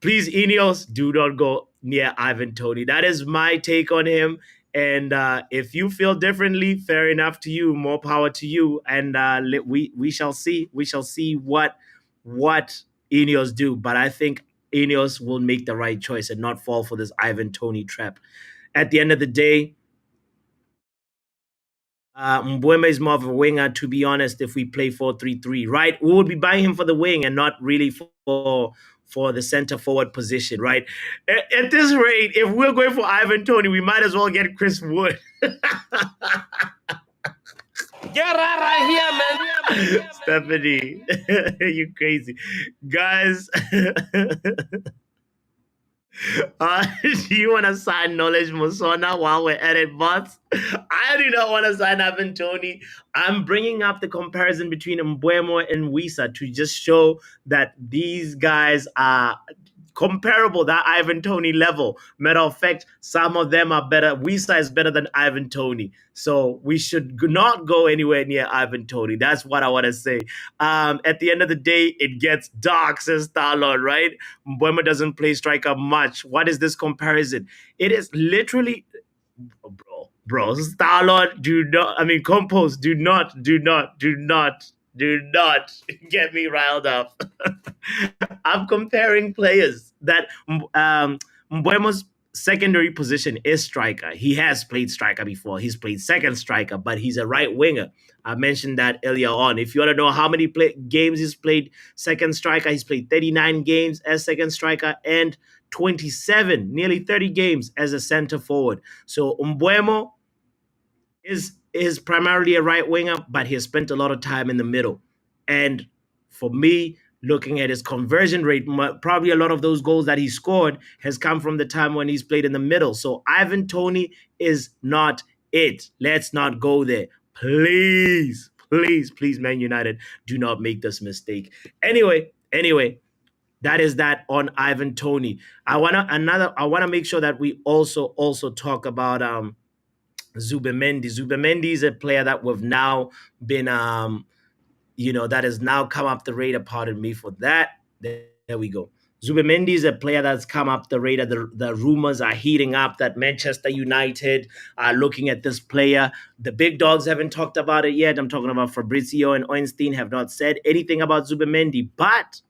Speaker 1: Please, Ineos, do not go near Ivan Toney. That is my take on him. And if you feel differently, fair enough to you. More power to you. And we shall see. We shall see what Ineos do. But I think Ineos will make the right choice and not fall for this Ivan Toney trap. At the end of the day, Mbuema is more of a winger, to be honest, if we play 4-3-3, right? We would be buying him for the wing and not really for the center forward position, right? At this rate, if we're going for Ivan Toney, we might as well get Chris Wood.
Speaker 3: Get out of here, man.
Speaker 1: Stephanie, you crazy. Guys, do you want to sign Knowledge Musona while we're at it, bots? I do not want to sign Ivan Toney. I'm bringing up the comparison between Mbuemo and Wisa to just show that these guys are comparable, that Ivan Toney level. Matter of fact, some of them are better. Wisa is better than Ivan Toney. So we should not go anywhere near Ivan Toney. That's what I want to say. At the end of the day, it gets dark, says Starlord, right? Mbuemo doesn't play striker much. What is this comparison? It is literally, bro, Starlord, Compose, do not get me riled up. I'm comparing players that Mbuemo's secondary position is striker. He has played striker before. He's played second striker, but he's a right winger. I mentioned that earlier on. If you want to know how many games he's played second striker, he's played 39 games as second striker and 27, nearly 30 games as a center forward. So Mbuemo is primarily a right winger, but he has spent a lot of time in the middle. And for me, looking at his conversion rate, probably a lot of those goals that he scored has come from the time when he's played in the middle. So Ivan Toney is not it. Let's not go there. Please, please, please, Man United, do not make this mistake. Anyway, that is that on Ivan Toney. I wanna make sure that we also talk about Zubimendi. Zubimendi is a player that we've now been that has now come up the radar. Pardon me for that. There we go. Zubimendi is a player that's come up the radar. The rumors are heating up that Manchester United are looking at this player. The big dogs haven't talked about it yet. I'm talking about Fabrizio and Einstein have not said anything about Zubimendi. But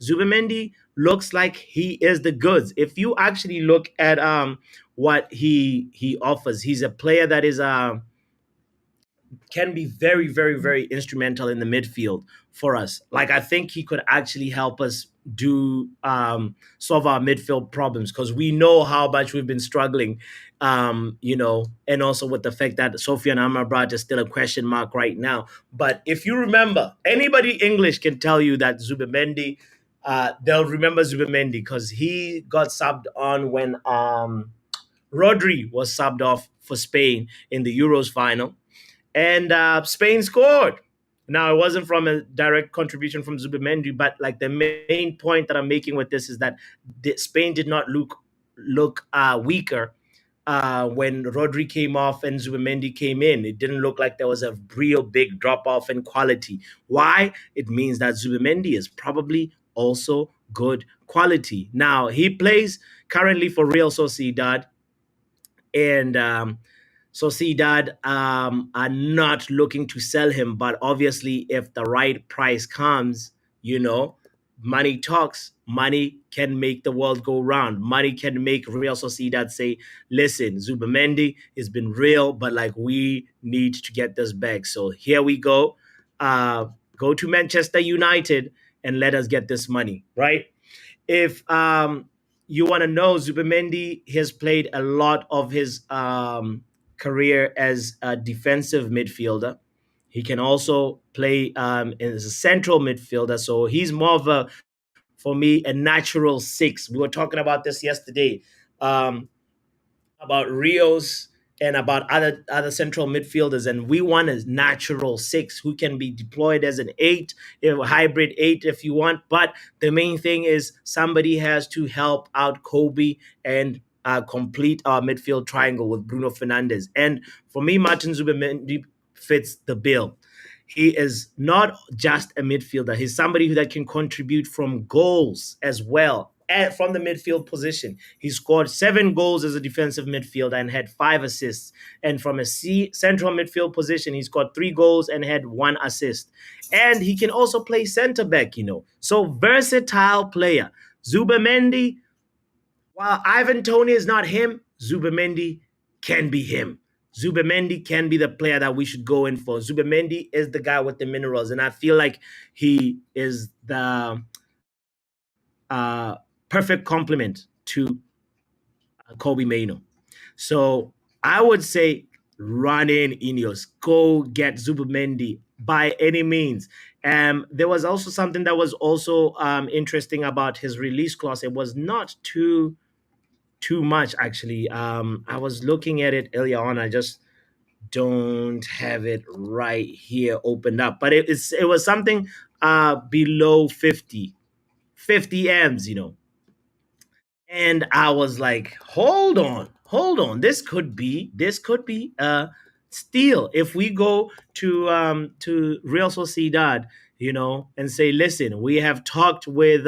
Speaker 1: Zubimendi looks like he is the goods. If you actually look at what he offers, he's a player that is can be very, very, very instrumental in the midfield for us. Like I think he could actually help us do solve our midfield problems because we know how much we've been struggling, and also with the fact that Sofian Amrabat is still a question mark right now. But if you remember, anybody English can tell you that Zubimendi, they'll remember Zubimendi because he got subbed on when Rodri was subbed off for Spain in the Euros final and Spain scored. Now, it wasn't from a direct contribution from Zubimendi, but like the main point that I'm making with this is that Spain did not look weaker when Rodri came off and Zubimendi came in. It didn't look like there was a real big drop off in quality. Why? It means that Zubimendi is probably also good quality. Now, he plays currently for Real Sociedad, and Sociedad are not looking to sell him, but obviously, if the right price comes, money talks. Money can make the world go round. Money can make Real Sociedad say, "Listen, Zubimendi has been real, but like we need to get this back." So here we go. Go to Manchester United and let us get this money, right? If you want to know, Zubimendi has played a lot of his career as a defensive midfielder. He can also play as a central midfielder. So he's more of for me, a natural six. We were talking about this yesterday. About Rios and about other central midfielders, and we want a natural six who can be deployed as an eight, a hybrid eight if you want. But the main thing is somebody has to help out Kobe and complete our midfield triangle with Bruno Fernandes. And for me, Martin Zubimendi fits the bill. He is not just a midfielder. He's somebody that can contribute from goals as well, from the midfield position. He scored 7 goals as a defensive midfielder and had 5 assists. And from a central midfield position, he scored 3 goals and had 1 assist. And he can also play center back. So versatile player. Zubimendi, while Ivan Toney is not him, Zubimendi can be him. Zubimendi can be the player that we should go in for. Zubimendi is the guy with the minerals, and I feel like he is the perfect complement to Kobe Maino. So I would say run in Ineos. Go get Zubimendi by any means. There was also something that was also interesting about his release clause. It was not too much, actually. I was looking at it earlier on. I just don't have it right here opened up. But it was something below 50 M's, And I was like, hold on. This could be a steal. If we go to Real Sociedad, and say, listen, we have talked with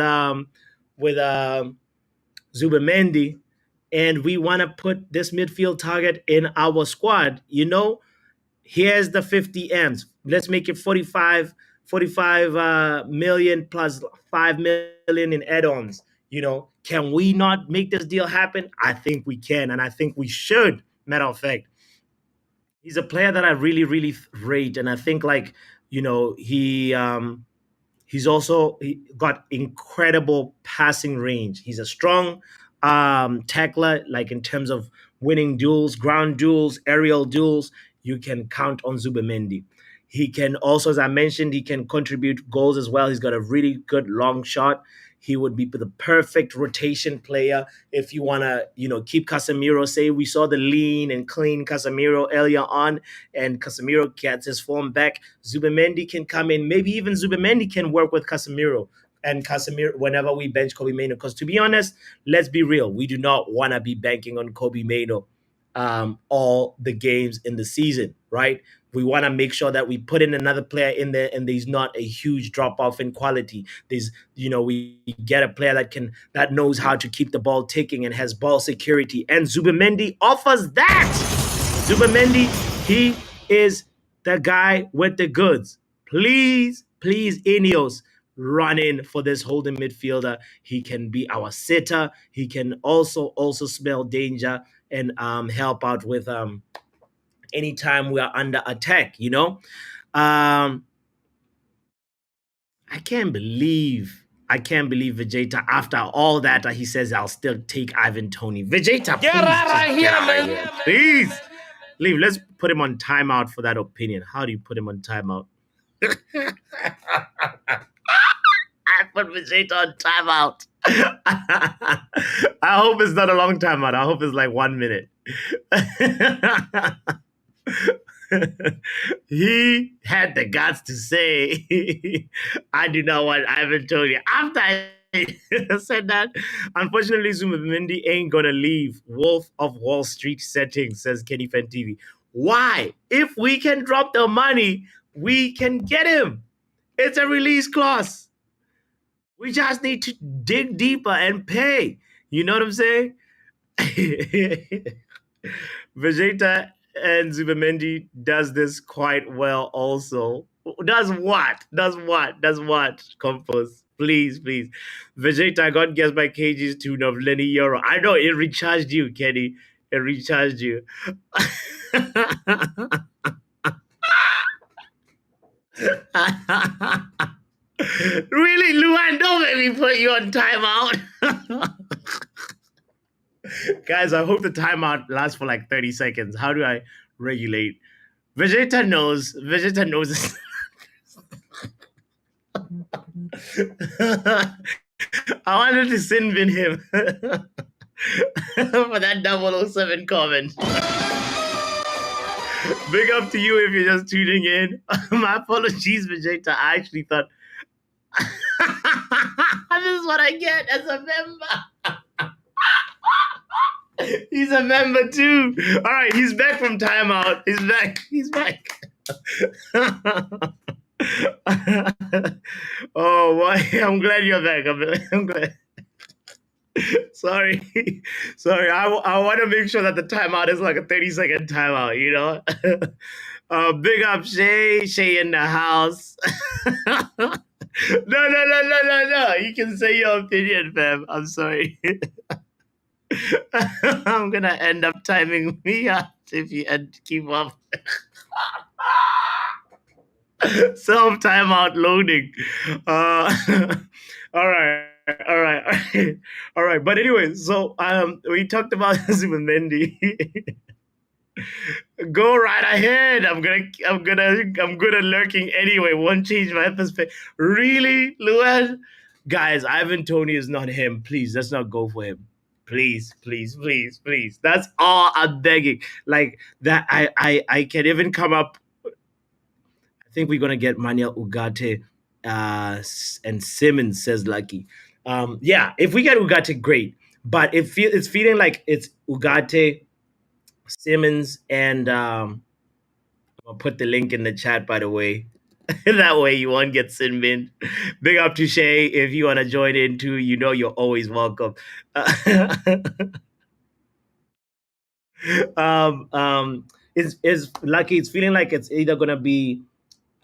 Speaker 1: Zubimendi, and we want to put this midfield target in our squad, here's the 50 M's. Let's make it 45 million plus 5 million in add-ons. Can we not make this deal happen? I think we can, and I think we should. Matter of fact, he's a player that I really, really rate, and I think he's also got incredible passing range. He's a strong tackler, like in terms of winning duels, ground duels, aerial duels. You can count on Zubimendi. He can also, as I mentioned, he can contribute goals as well. He's got a really good long shot. He would be the perfect rotation player if you want to, keep Casemiro. Say we saw the lean and clean Casemiro earlier on, and Casemiro gets his form back. Zubimendi can come in. Maybe even Zubimendi can work with Casemiro and Casemiro whenever we bench Kobe Mainoo. Because to be honest, let's be real, we do not want to be banking on Kobe Mainoo all the games in the season, right? We want to make sure that we put in another player in there, and there's not a huge drop off in quality. There's, we get a player that knows how to keep the ball ticking and has ball security, and Zubimendi offers that. Zubimendi, he is the guy with the goods. Please, please, Ineos, run in for this holding midfielder. He can be our sitter. He can also smell danger and help out with anytime we are under attack. Um, I can't believe Vegeta. After all that, he says I'll still take Ivan Toney. Vegeta, please
Speaker 3: Get out of
Speaker 1: just
Speaker 3: here,
Speaker 1: get out of
Speaker 3: man.
Speaker 1: here, please. Leave. Let's put him on timeout for that opinion. How do you put him on timeout? I put Vegeta on timeout. I hope it's not a long timeout. I hope it's like 1 minute. He had the guts to say, I do not want Ivan Toney. After I said that, unfortunately, Zubimendi ain't going to leave Wolf of Wall Street settings, says Kenny Fan TV. Why? If we can drop the money, we can get him. It's a release clause. We just need to dig deeper and pay. You know what I'm saying? Vegeta and Zubimendi does this quite well also. Does what? Compose. Please. Vegeta got guessed by KG's tune of Lenny Euro. I know it recharged you, Kenny. It recharged you. Really, Luan, don't make me put you on timeout. Guys, I hope the timeout lasts for like 30 seconds. How do I regulate? Vegeta knows. I wanted to sin bin him for that 007 comment. Big up to you if you're just tuning in. My apologies, Vegeta. I actually thought this is what I get as a member. He's a member too. All right, he's back from timeout. He's back. Oh boy, I'm glad you're back. I'm glad. Sorry. I want to make sure that the timeout is like a 30-second timeout, Big up Shay in the house. No. You can say your opinion, fam. I'm sorry. I'm gonna end up timing me out if you keep up. Self timeout loading. All right. But anyway, so we talked about Zubimendi. Go right ahead. I'm gonna lurking anyway. Won't change my perspective. Really, Luan? Guys, Ivan Toney is not him. Please, let's not go for him. Please. That's all I'm begging. Like that, I can even come up. I think we're gonna get Manuel Ugarte and Simmons, says Lucky. Yeah, if we get Ugarte, great. But it's feeling like it's Ugarte, Simmons, and I'll put the link in the chat, by the way. That way you won't get sin bin. Big up to Shay. If you want to join in too, you're always welcome. It's Lucky. It's feeling like it's either gonna be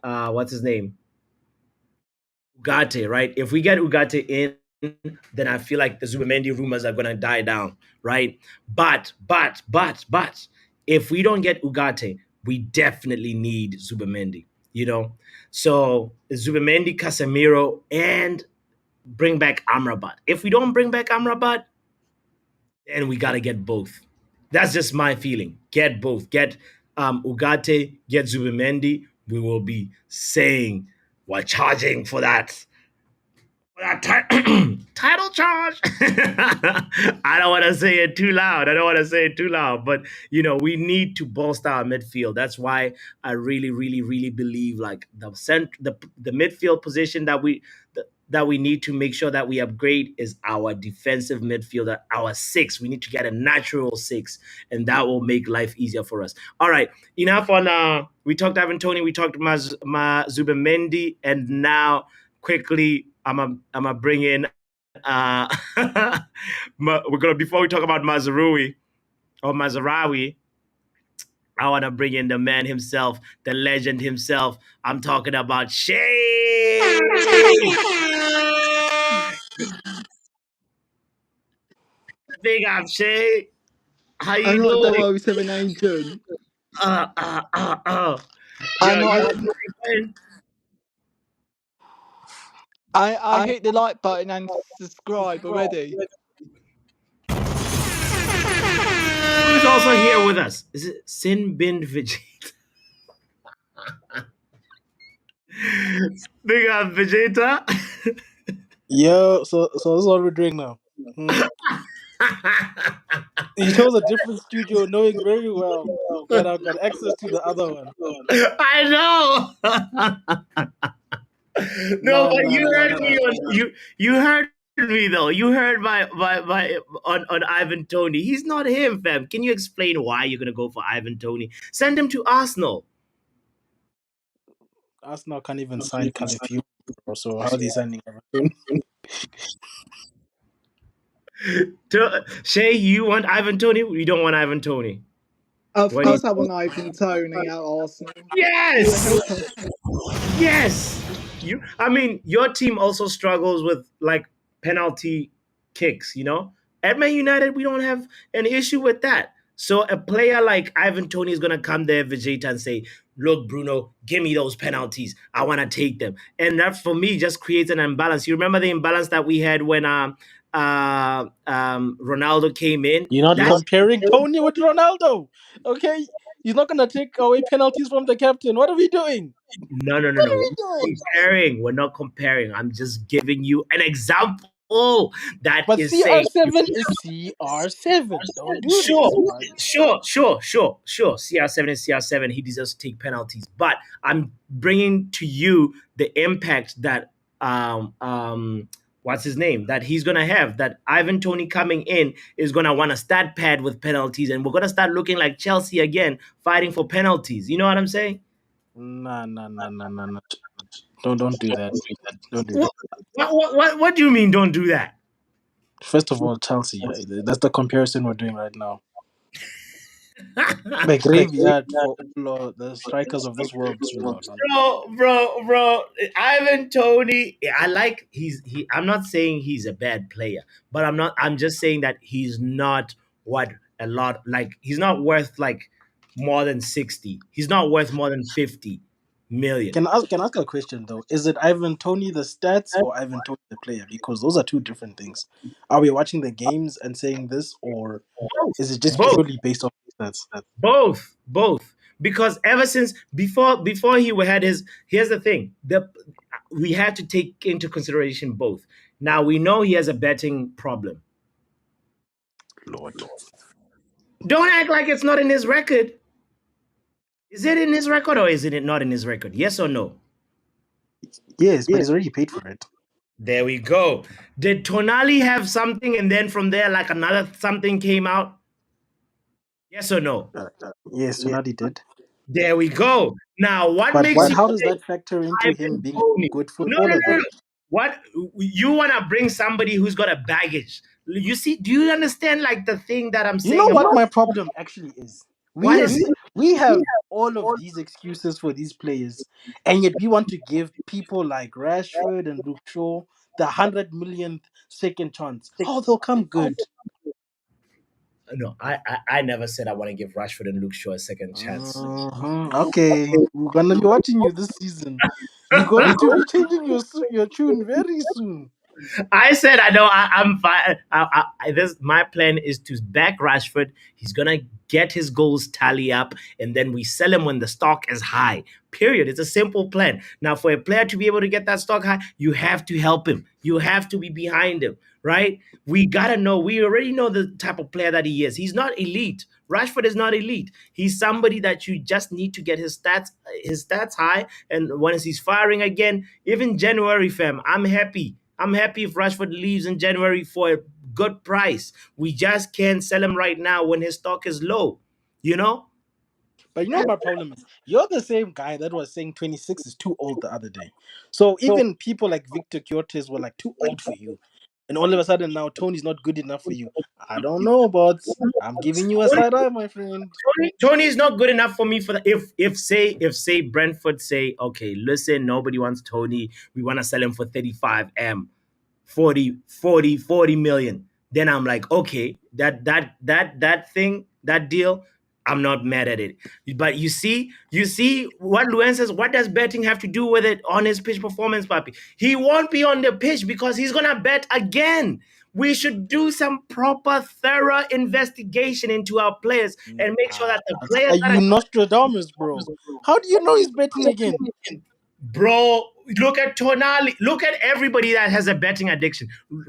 Speaker 1: what's his name? Ugarte, right? If we get Ugarte in, then I feel like the Zubimendi rumors are gonna die down, right? But if we don't get Ugarte, we definitely need Zubimendi, So Zubimendi, Casemiro, and bring back Amrabat. If we don't bring back Amrabat, then we gotta get both. That's just my feeling. Get both. Get Ugarte, get Zubimendi, we will be saying we're charging for that title charge. I don't want to say it too loud. I don't want to say it too loud, but we need to bolster our midfield. That's why I really, really, really believe like the midfield position that we need to make sure that we upgrade is our defensive midfielder, our six. We need to get a natural six, and that will make life easier for us. All right, enough on. We talked Ivan Toney, we talked Zubimendi, and now quickly I'm a bring in we're gonna before we talk about Mazarawi, I want to bring in the man himself, the legend himself. I'm talking about Shay. Big up, Shay. How
Speaker 4: I
Speaker 1: you
Speaker 4: know what the
Speaker 1: doing?
Speaker 4: world 79 John.
Speaker 1: Uh, uh, uh, uh.
Speaker 4: I
Speaker 1: Yo,
Speaker 4: know
Speaker 1: you
Speaker 4: I,
Speaker 1: know what
Speaker 4: I hit the like button and subscribe already.
Speaker 1: who's also here with us? Is it Sin Bin Vegeta? Big up, Vegeta.
Speaker 5: Yeah, so this is what we're doing now. Hmm. You chose a different studio, knowing very well that I've got access to the other one.
Speaker 1: I know. No,
Speaker 5: Nah,
Speaker 1: but
Speaker 5: nah,
Speaker 1: you
Speaker 5: nah,
Speaker 1: heard
Speaker 5: nah,
Speaker 1: me
Speaker 5: nah.
Speaker 1: you heard me though. You heard my on Ivan Toney. He's not him, fam. Can you explain why you're gonna go for Ivan Toney? Send him to Arsenal.
Speaker 5: Arsenal can't even sign Califu, so how are they signing everything?
Speaker 1: Shay, you want Ivan Toney? You don't want Ivan Toney.
Speaker 4: Of
Speaker 1: What do you
Speaker 4: course, I want Ivan Toney at Arsenal. He will
Speaker 1: Yes!
Speaker 4: help us.
Speaker 1: Yes. I mean, your team also struggles with like penalty kicks. At Man United, we don't have an issue with that. So a player like Ivan Toney is gonna come there, Vegeta, and say, look, Bruno, give me those penalties. I wanna take them. And that for me just creates an imbalance. You remember the imbalance that we had when Ronaldo came in?
Speaker 5: You're not
Speaker 1: That's
Speaker 5: comparing Tony with Ronaldo, okay? He's not gonna take away penalties from the captain. What are we doing?
Speaker 1: No, no, no,
Speaker 5: What
Speaker 1: no.
Speaker 5: are we
Speaker 1: We're
Speaker 5: doing?
Speaker 1: comparing. We're not comparing. I'm just giving you an example that
Speaker 5: But
Speaker 1: is saying,
Speaker 5: CR7 is CR7. Don't do
Speaker 1: sure,
Speaker 5: this, man.
Speaker 1: sure. CR7 is CR7. He deserves to take penalties. But I'm bringing to you the impact that what's his name that he's gonna have. That Ivan Toney coming in is gonna want a stat pad with penalties, and we're gonna start looking like Chelsea again, fighting for penalties. You know what I'm saying?
Speaker 5: Nah, nah, nah, nah, nah, nah. Don't do that. Don't do
Speaker 1: What
Speaker 5: that.
Speaker 1: what do you mean? Don't do that.
Speaker 5: First of all, Chelsea. That's the comparison we're doing right now. The graveyard for all the strikers of this world, Bruno.
Speaker 1: Bro. Ivan Toney, I like I'm not saying he's a bad player, but I'm just saying that he's not what a lot like he's not worth like more than 60. He's not worth more than 50 million.
Speaker 5: Can I ask a question though? Is it Ivan Toney the stats or Ivan Toney the player? Because those are two different things. Are we watching the games and saying this, or is it just
Speaker 1: Both.
Speaker 5: purely based on stats?
Speaker 1: Both. Because ever since before he had his here's the thing. We had to take into consideration both. Now we know he has a betting problem.
Speaker 5: Lord.
Speaker 1: Don't act like it's not in his record. Is it in his record or is it not in his record? Yes or no?
Speaker 5: Yes, but he's already paid for it.
Speaker 1: There we go. Did Tonali have something and then from there, like another something came out? Yes or no?
Speaker 5: Yes, Sonati did.
Speaker 1: There we go. Now, what makes
Speaker 5: But
Speaker 1: you
Speaker 5: how does
Speaker 1: say
Speaker 5: that factor into him
Speaker 1: Ivan
Speaker 5: being
Speaker 1: Toney?
Speaker 5: a good
Speaker 1: No, no,
Speaker 5: footballer
Speaker 1: no,
Speaker 5: though?
Speaker 1: no. What you want to bring somebody who's got a baggage? You see? Do you understand like the thing that I'm
Speaker 5: You know
Speaker 1: saying
Speaker 5: what
Speaker 1: about
Speaker 5: my problem actually is?
Speaker 1: what is it?
Speaker 5: We have all of these excuses for these players, and yet we want to give people like Rashford and Luke Shaw the 100 millionth second chance. Oh, they'll come good.
Speaker 1: No, I never said I want to give Rashford and Luke Shaw a second chance.
Speaker 5: Okay, we're gonna be watching you this season. You're going to be changing your tune very soon.
Speaker 1: I said I know I'm fine. This my plan is to back Rashford. He's gonna get his goals tally up, and then we sell him when the stock is high. Period. It's a simple plan. Now, for a player to be able to get that stock high, you have to help him. You have to be behind him, right? We gotta know. We already know the type of player that he is. He's not elite. Rashford is not elite. He's somebody that you just need to get his stats high. And once he's firing again, even January, fam, I'm happy. I'm happy if Rashford leaves in January for a good price. We just can't sell him right now when his stock is low. You know?
Speaker 5: But you know what my problem is? You're the same guy that was saying 26 is too old the other day. So even people like Victor Kyotes were like too old for you. And all of a sudden now Tony's not good enough for you. I don't know, but I'm giving you a side eye, my friend.
Speaker 1: Tony is not good enough for me for the if say Brentford say, okay, listen, nobody wants Tony. We want to sell him for 35M. 40 million, then I'm like, okay, that deal, I'm not mad at it. But you see what Luen says. What does betting have to do with it on his pitch performance, Papi? He won't be on the pitch because he's gonna bet again. We should do some proper, thorough investigation into our players and make sure that the players
Speaker 5: Are
Speaker 1: that
Speaker 5: you Nostradamus, bro? How do you know he's betting again?
Speaker 1: Bro, look at Tonali. Look at everybody that has a betting addiction.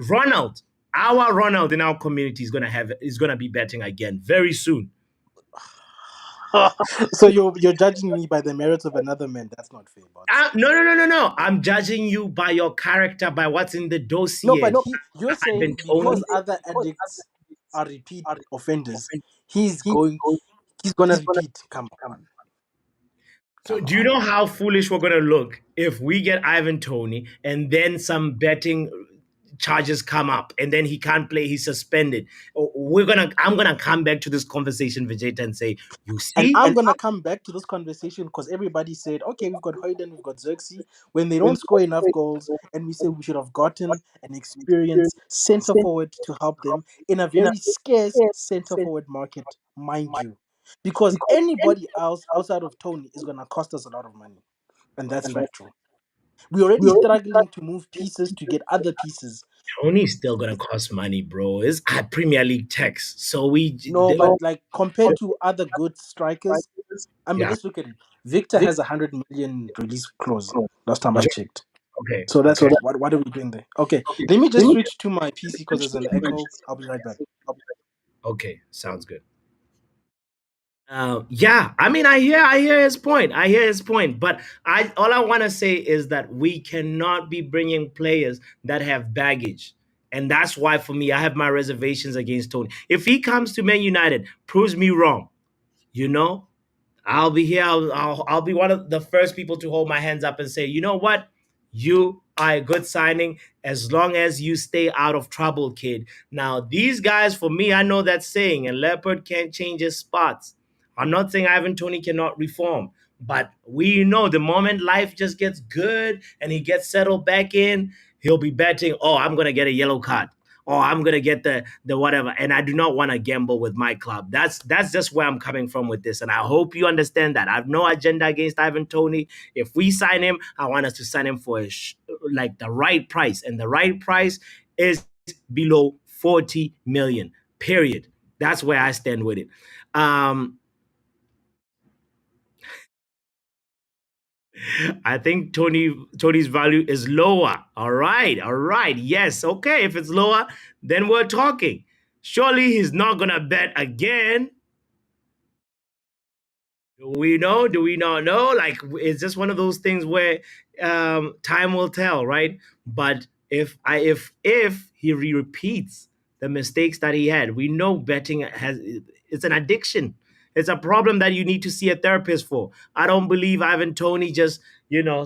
Speaker 1: Ronald, our Ronald in our community is gonna be betting again very soon.
Speaker 5: So you're judging me by the merits of another man. That's not fair, bots.
Speaker 1: No, no, no, no, no. I'm judging you by your character, by what's in the
Speaker 5: No,
Speaker 1: dossier.
Speaker 5: but you're
Speaker 1: Ivan
Speaker 5: saying
Speaker 1: Toney.
Speaker 5: because other addicts are repeat offenders, he's gonna repeat. Come on.
Speaker 1: So,
Speaker 5: Come
Speaker 1: do you
Speaker 5: on.
Speaker 1: know how foolish we're gonna look if we get Ivan Toney and then some betting charges come up and then he can't play, he's suspended? I'm gonna come back to this conversation, Vegeta, and say, you
Speaker 5: And
Speaker 1: see,
Speaker 5: I'm gonna come back to this conversation because everybody said, okay, we've got Hoyden, we've got Xerxes. When they don't score enough goals, and we say we should have gotten an experienced centre forward to help them in a very scarce centre forward market, mind you. Because anybody else outside of Tony is gonna cost us a lot of money. And that's factual. We're already struggling to move pieces to get other pieces.
Speaker 1: Tony's still gonna cost money, bro. It's at Premier League tax. So
Speaker 5: No, but like compared to other good strikers, I mean,
Speaker 1: yeah.
Speaker 5: let's look at it. Victor has 100 million release clause. Last time I checked.
Speaker 1: Okay,
Speaker 5: So that's
Speaker 1: okay,
Speaker 5: what are we doing there? Okay, let me just switch to my PC because there's an echo. I'll be right back.
Speaker 1: okay. Sounds good. Yeah, I mean, I hear his point. I hear his point, but all I want to say is that we cannot be bringing players that have baggage, and that's why for me, I have my reservations against Tony. If he comes to Man United, proves me wrong, you know, I'll be here. I'll be one of the first people to hold my hands up and say, you know what? You are a good signing as long as you stay out of trouble, kid. Now, these guys, for me, I know that saying, and Leopard can't change his spots. I'm not saying Ivan Toney cannot reform, but we know the moment life just gets good and he gets settled back in, he'll be betting, oh, I'm going to get a yellow card. Oh, I'm gonna get the whatever, and I do not want to gamble with my club. That's just where I'm coming from with this, and I hope you understand that. I have no agenda against Ivan Toney. If we sign him, I want us to sign him for like the right price, and the right price is below 40 million. Period. That's where I stand with it. Um, I think Tony's value is lower. All right, all right. Yes, okay. If it's lower, then we're talking. Surely he's not gonna bet again. Do we know? Do we not know? Like, it's just one of those things where time will tell, right? But if he repeats the mistakes that he had, we know betting has it's an addiction. It's a problem that you need to see a therapist for. I don't believe Ivan Toney just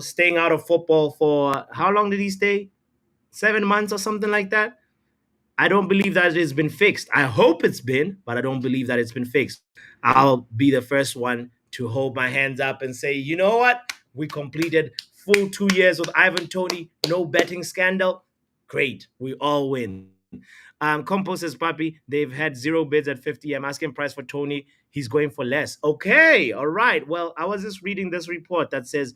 Speaker 1: staying out of football for how long did he stay? 7 months or something like that. I don't believe that it's been fixed. I hope it's been, but I don't believe that it's been fixed. I'll be the first one to hold my hands up and say, you know what? We completed full 2 years with Ivan Toney, no betting scandal. Great. We all win. Compo says, Papi, they've had zero bids at 50. I'm asking price for Tony. He's going for less. Okay. All right. Well, I was just reading this report that says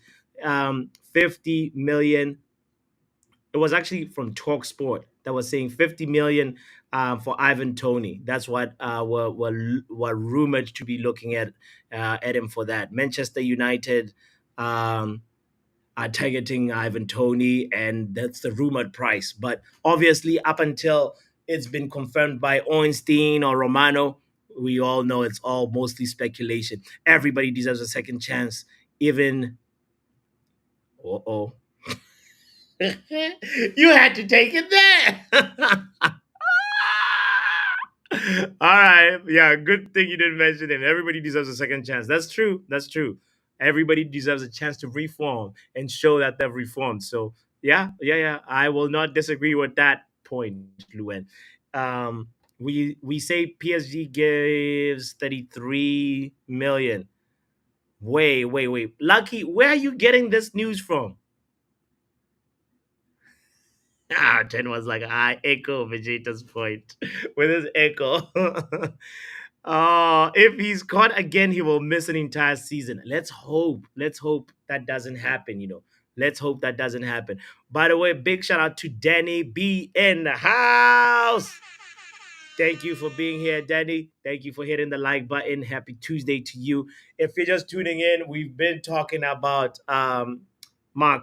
Speaker 1: 50 million It was actually from Talk Sport that was saying 50 million for Ivan Toney. That's what were rumored to be looking at him for that. Manchester United um, are targeting Ivan Toney, and that's the rumored price. But obviously, up until it's been confirmed by Ornstein or Romano, we all know it's all mostly speculation. Everybody deserves a second chance, even. Uh oh. You had to take it there. All right. Yeah, good thing you didn't mention it. Everybody deserves a second chance. That's true. That's true. Everybody deserves a chance to reform and show that they've reformed. So, yeah, yeah, yeah. I will not disagree with that point, Luen. Um, we say PSG gives 33 million. Wait, wait, wait. Lucky, where are you getting this news from? Ah, Chen was like, I echo Vegeta's point with his echo. Oh, if he's caught again, he will miss an entire season. Let's hope. Let's hope that doesn't happen, you know. Let's hope that doesn't happen. By the way, big shout out to Danny B in the house. Thank you for being here, Danny. Thank you for hitting the like button. Happy Tuesday to you. If you're just tuning in, we've been talking about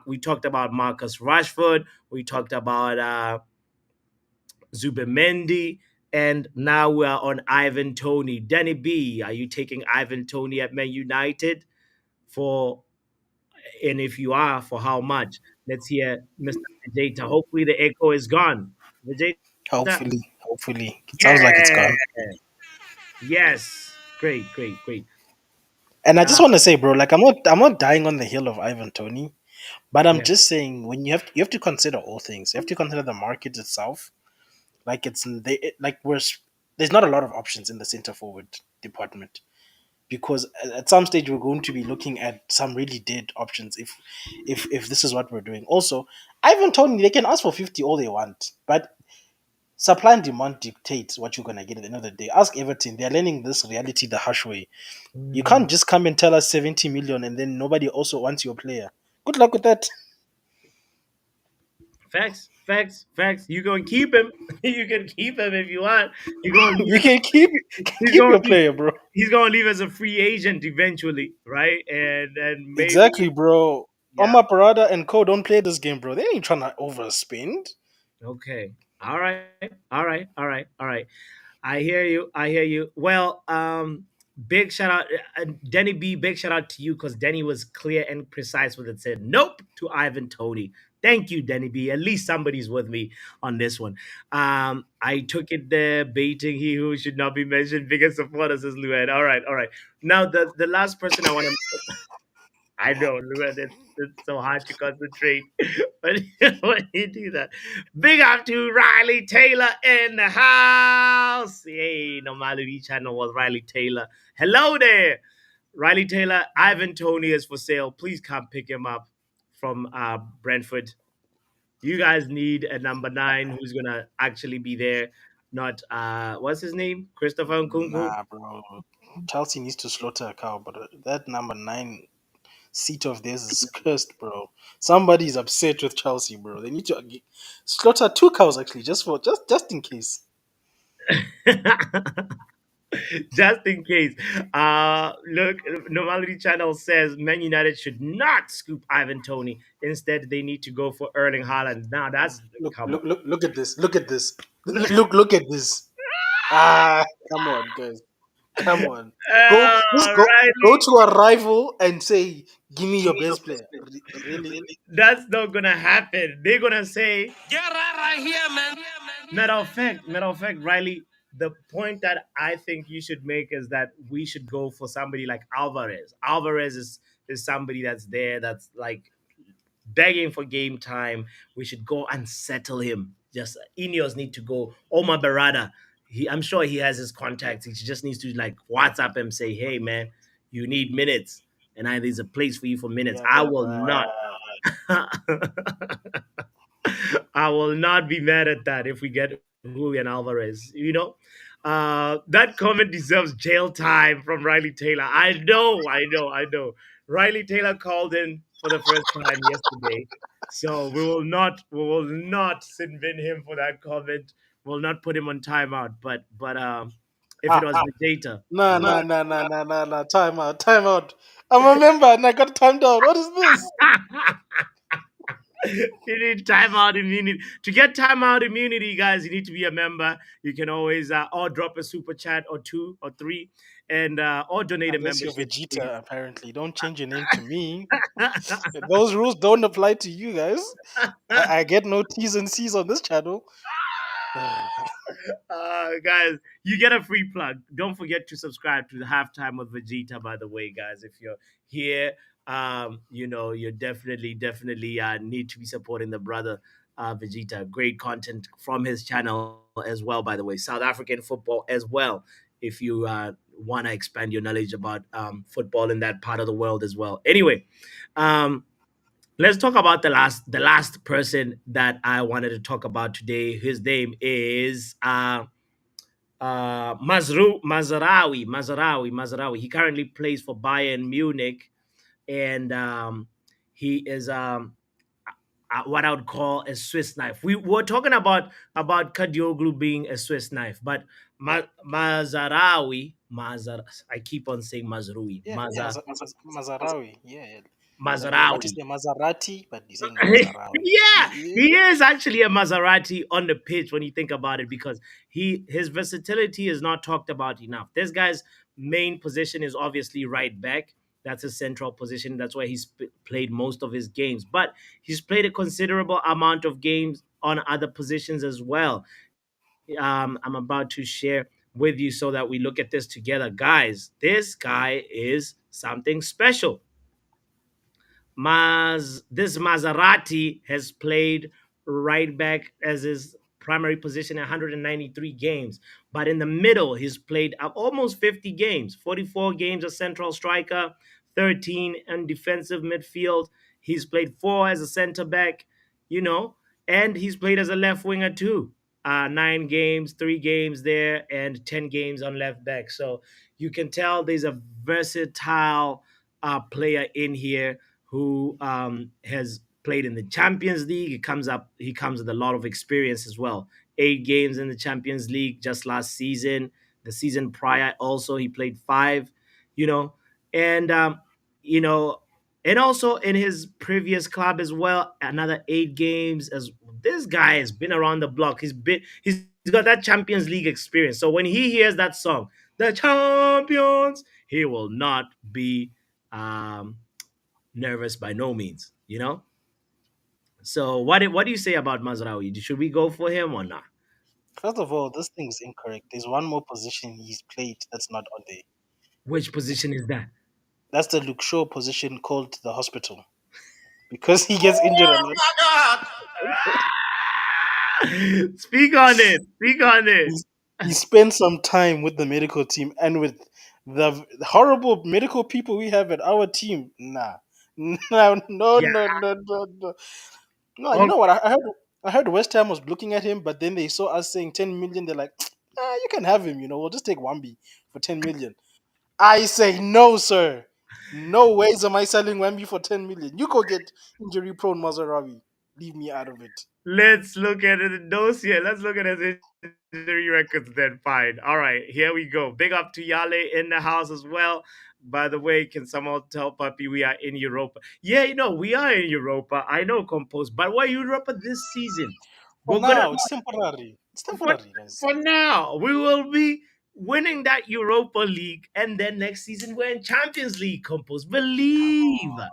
Speaker 1: we talked about Marcus Rashford. We talked about Zubimendi, and now we are on Ivan Toney. Danny B, are you taking Ivan Toney at Man United for? And if you are, for how much? Let's hear Mr. Vegeta. Hopefully the echo is gone. Vegeta,
Speaker 5: Hopefully, it sounds like it's
Speaker 1: yeah,
Speaker 5: gone.
Speaker 1: yes, great, great, great.
Speaker 5: And I just
Speaker 1: Uh,
Speaker 5: want to say, bro, like I'm not dying on the hill of Ivan Toney, but I'm
Speaker 1: yeah.
Speaker 5: just saying when you have to consider all things. You have to consider the market itself. Like like there's not a lot of options in the center forward department because at some stage we're going to be looking at some really dead options if this is what we're doing. Also, Ivan Toney, they can ask for 50 all they want, but supply and demand dictates what you're gonna get at the end of the day. Ask Everton, they're learning this reality the harsh way. You
Speaker 1: Mm.
Speaker 5: can't just come and tell us 70 million and then nobody also wants your player. Good luck with that.
Speaker 1: Facts, facts, facts. You gonna keep him. You can keep him if you want. You're gonna leave.
Speaker 5: You can keep
Speaker 1: He's
Speaker 5: keep
Speaker 1: gonna
Speaker 5: your
Speaker 1: leave.
Speaker 5: player, bro.
Speaker 1: He's gonna leave as a free agent eventually, right? And maybe
Speaker 5: Exactly, bro.
Speaker 1: yeah.
Speaker 5: Omar Parada and Co don't play this game, bro. They ain't trying to overspend.
Speaker 1: Okay. All right. All right. All right. All right. I hear you. I hear you. Well, big shout out, Denny B. Big shout out to you because Denny was clear and precise with it. Said nope to Ivan Toney. Thank you, Denny B. At least somebody's with me on this one. I took it there, baiting he who should not be mentioned. Biggest supporters is Lued. All right, all right. Now the last person I want to. I know, Lued, it's so hard to concentrate when, when you do that. Big up to Riley Taylor in the house. Hey, Normality Channel was Riley Taylor. Hello there. Riley Taylor, Ivan Toney is for sale. Please come pick him up from Brentford. You guys need a number nine who's gonna actually be there, not what's his name? Christopher Nkunku.
Speaker 5: Nah, bro. Chelsea needs to slaughter a cow, but that number 9 seat of theirs is cursed, bro. Somebody's upset with Chelsea, bro. They need to slaughter 2 cows actually, just in case.
Speaker 1: Just in case. Look, Normality Channel says Man United should not scoop Ivan Toney. Instead, they need to go for Erling Haaland. Now that's come
Speaker 5: Look at this. Look at this. Look at this. Ah, come on, guys. Come on. Go just
Speaker 1: Oh,
Speaker 5: go
Speaker 1: Riley,
Speaker 5: to a rival and say, "Give me your best player." Really?
Speaker 1: that's not gonna happen. They're gonna say,
Speaker 3: Get right here, man.
Speaker 1: matter of fact, Riley. The point that I think you should make is that we should go for somebody like Alvarez. Alvarez is somebody that's there, that's like begging for game time. We should go and settle him. Just Ineos need to go. Omar Berada, I'm sure he has his contacts. He just needs to like WhatsApp him, say, "Hey man, you need minutes, and there's a place for you for minutes."
Speaker 5: Yeah,
Speaker 1: I
Speaker 5: but
Speaker 1: will not. I will not be mad at that if we get Julian Alvarez. That comment deserves jail time from Riley Taylor. I know. Riley Taylor called in. for the first time yesterday. So we will not sin bin him for that comment. We'll not put him on timeout. But if it was Vegeta,
Speaker 5: Nah, nah, nah, nah, nah, nah, nah. Time out, time out. I'm a member and I got timed out. What is this?
Speaker 1: you need timeout immunity. To get timeout immunity, guys, you need to be a member. You can always or drop a super chat or two or three, and or donate a
Speaker 5: Unless you're
Speaker 1: membership fee.
Speaker 5: Vegeta, apparently. Don't change your name to me. Those rules don't apply to you guys. I get no T's and C's on this channel.
Speaker 1: Guys, you get a free plug. Don't forget to subscribe to the halftime with Vegeta. By the way, guys, if you're here, you're definitely need to be supporting the brother Vegeta. Great content from his channel as well. By the way, South African football as well. If you want to expand your knowledge about football in that part of the world as well. Anyway, um, let's talk about the last person that I wanted to talk about today. His name is Mazarawi. He currently plays for Bayern Munich, and he is what I would call a Swiss knife. We were talking about Kadioglu being a Swiss knife, but I keep on saying Mazrui.
Speaker 5: Yeah, Mazarawi. Yeah, yeah. Like you're about to
Speaker 1: Mazarawi.
Speaker 5: say Maserati, but you're saying Mazarawi.
Speaker 1: Yeah,
Speaker 5: Yeah.
Speaker 1: he is actually a Maserati on the pitch when you think about it, because his versatility is not talked about enough. This guy's main position is obviously right back. That's his central position. That's where he's played most of his games. But he's played a considerable amount of games on other positions as well. I'm about to share with you so that we look at this together, guys. This guy is something special. This Maserati has played right back as his primary position in 193 games. But in the middle, he's played almost 50 games, 44 games as central striker, 13 in defensive midfield. He's played four as a center back, you know, and he's played as a left winger too. 9 games, 3 games there, and 10 games on left back. So you can tell there's a versatile player in here who has played in the Champions League. He comes with a lot of experience as well. 8 games in the Champions League just last season. The season prior, also he played five. You know, and you know, and also in his previous club as well, another 8 games. As this guy has been around the block. He's got that Champions League experience. So when he hears that song, the champions, he will not be um nervous by no means, you know? So what do you say about Mazraoui? Should we go for him or not?
Speaker 5: First of all, this thing is incorrect. There's one more position he's played that's not on there.
Speaker 1: Which position is that?
Speaker 5: That's the Luke Shaw position called the hospital because he gets injured a lot.
Speaker 1: Speak on it. Speak on it.
Speaker 5: He's, he spent some time with the medical team and with the horrible medical people we have at our team. Nah, no, no, no,
Speaker 1: Yeah.
Speaker 5: no, no, no. No, you
Speaker 1: Oh,
Speaker 5: know what? I heard West Ham was looking at him, but then they saw us saying 10 million. They're like, you can have him. We'll just take Wambi for 10 million. I say no, sir. No ways am I selling Wemby for 10 million. You go get injury prone Mazarawi. Leave me out of it.
Speaker 1: let's look at the dossier. Let's look at his injury records then. Fine. All right, here we go. Big up to Yale in the house as well. By the way, can someone tell Puppy we are in Europa? Yeah, we are in Europa. I know, Compose, but we're Europa this season.
Speaker 5: For
Speaker 1: We're gonna
Speaker 5: now, it's temporary. It's
Speaker 1: for
Speaker 5: temporary, guys.
Speaker 1: for now. We will be winning that Europa League, and then next season we're in Champions League. Compose,
Speaker 5: Come
Speaker 1: believe,
Speaker 5: on.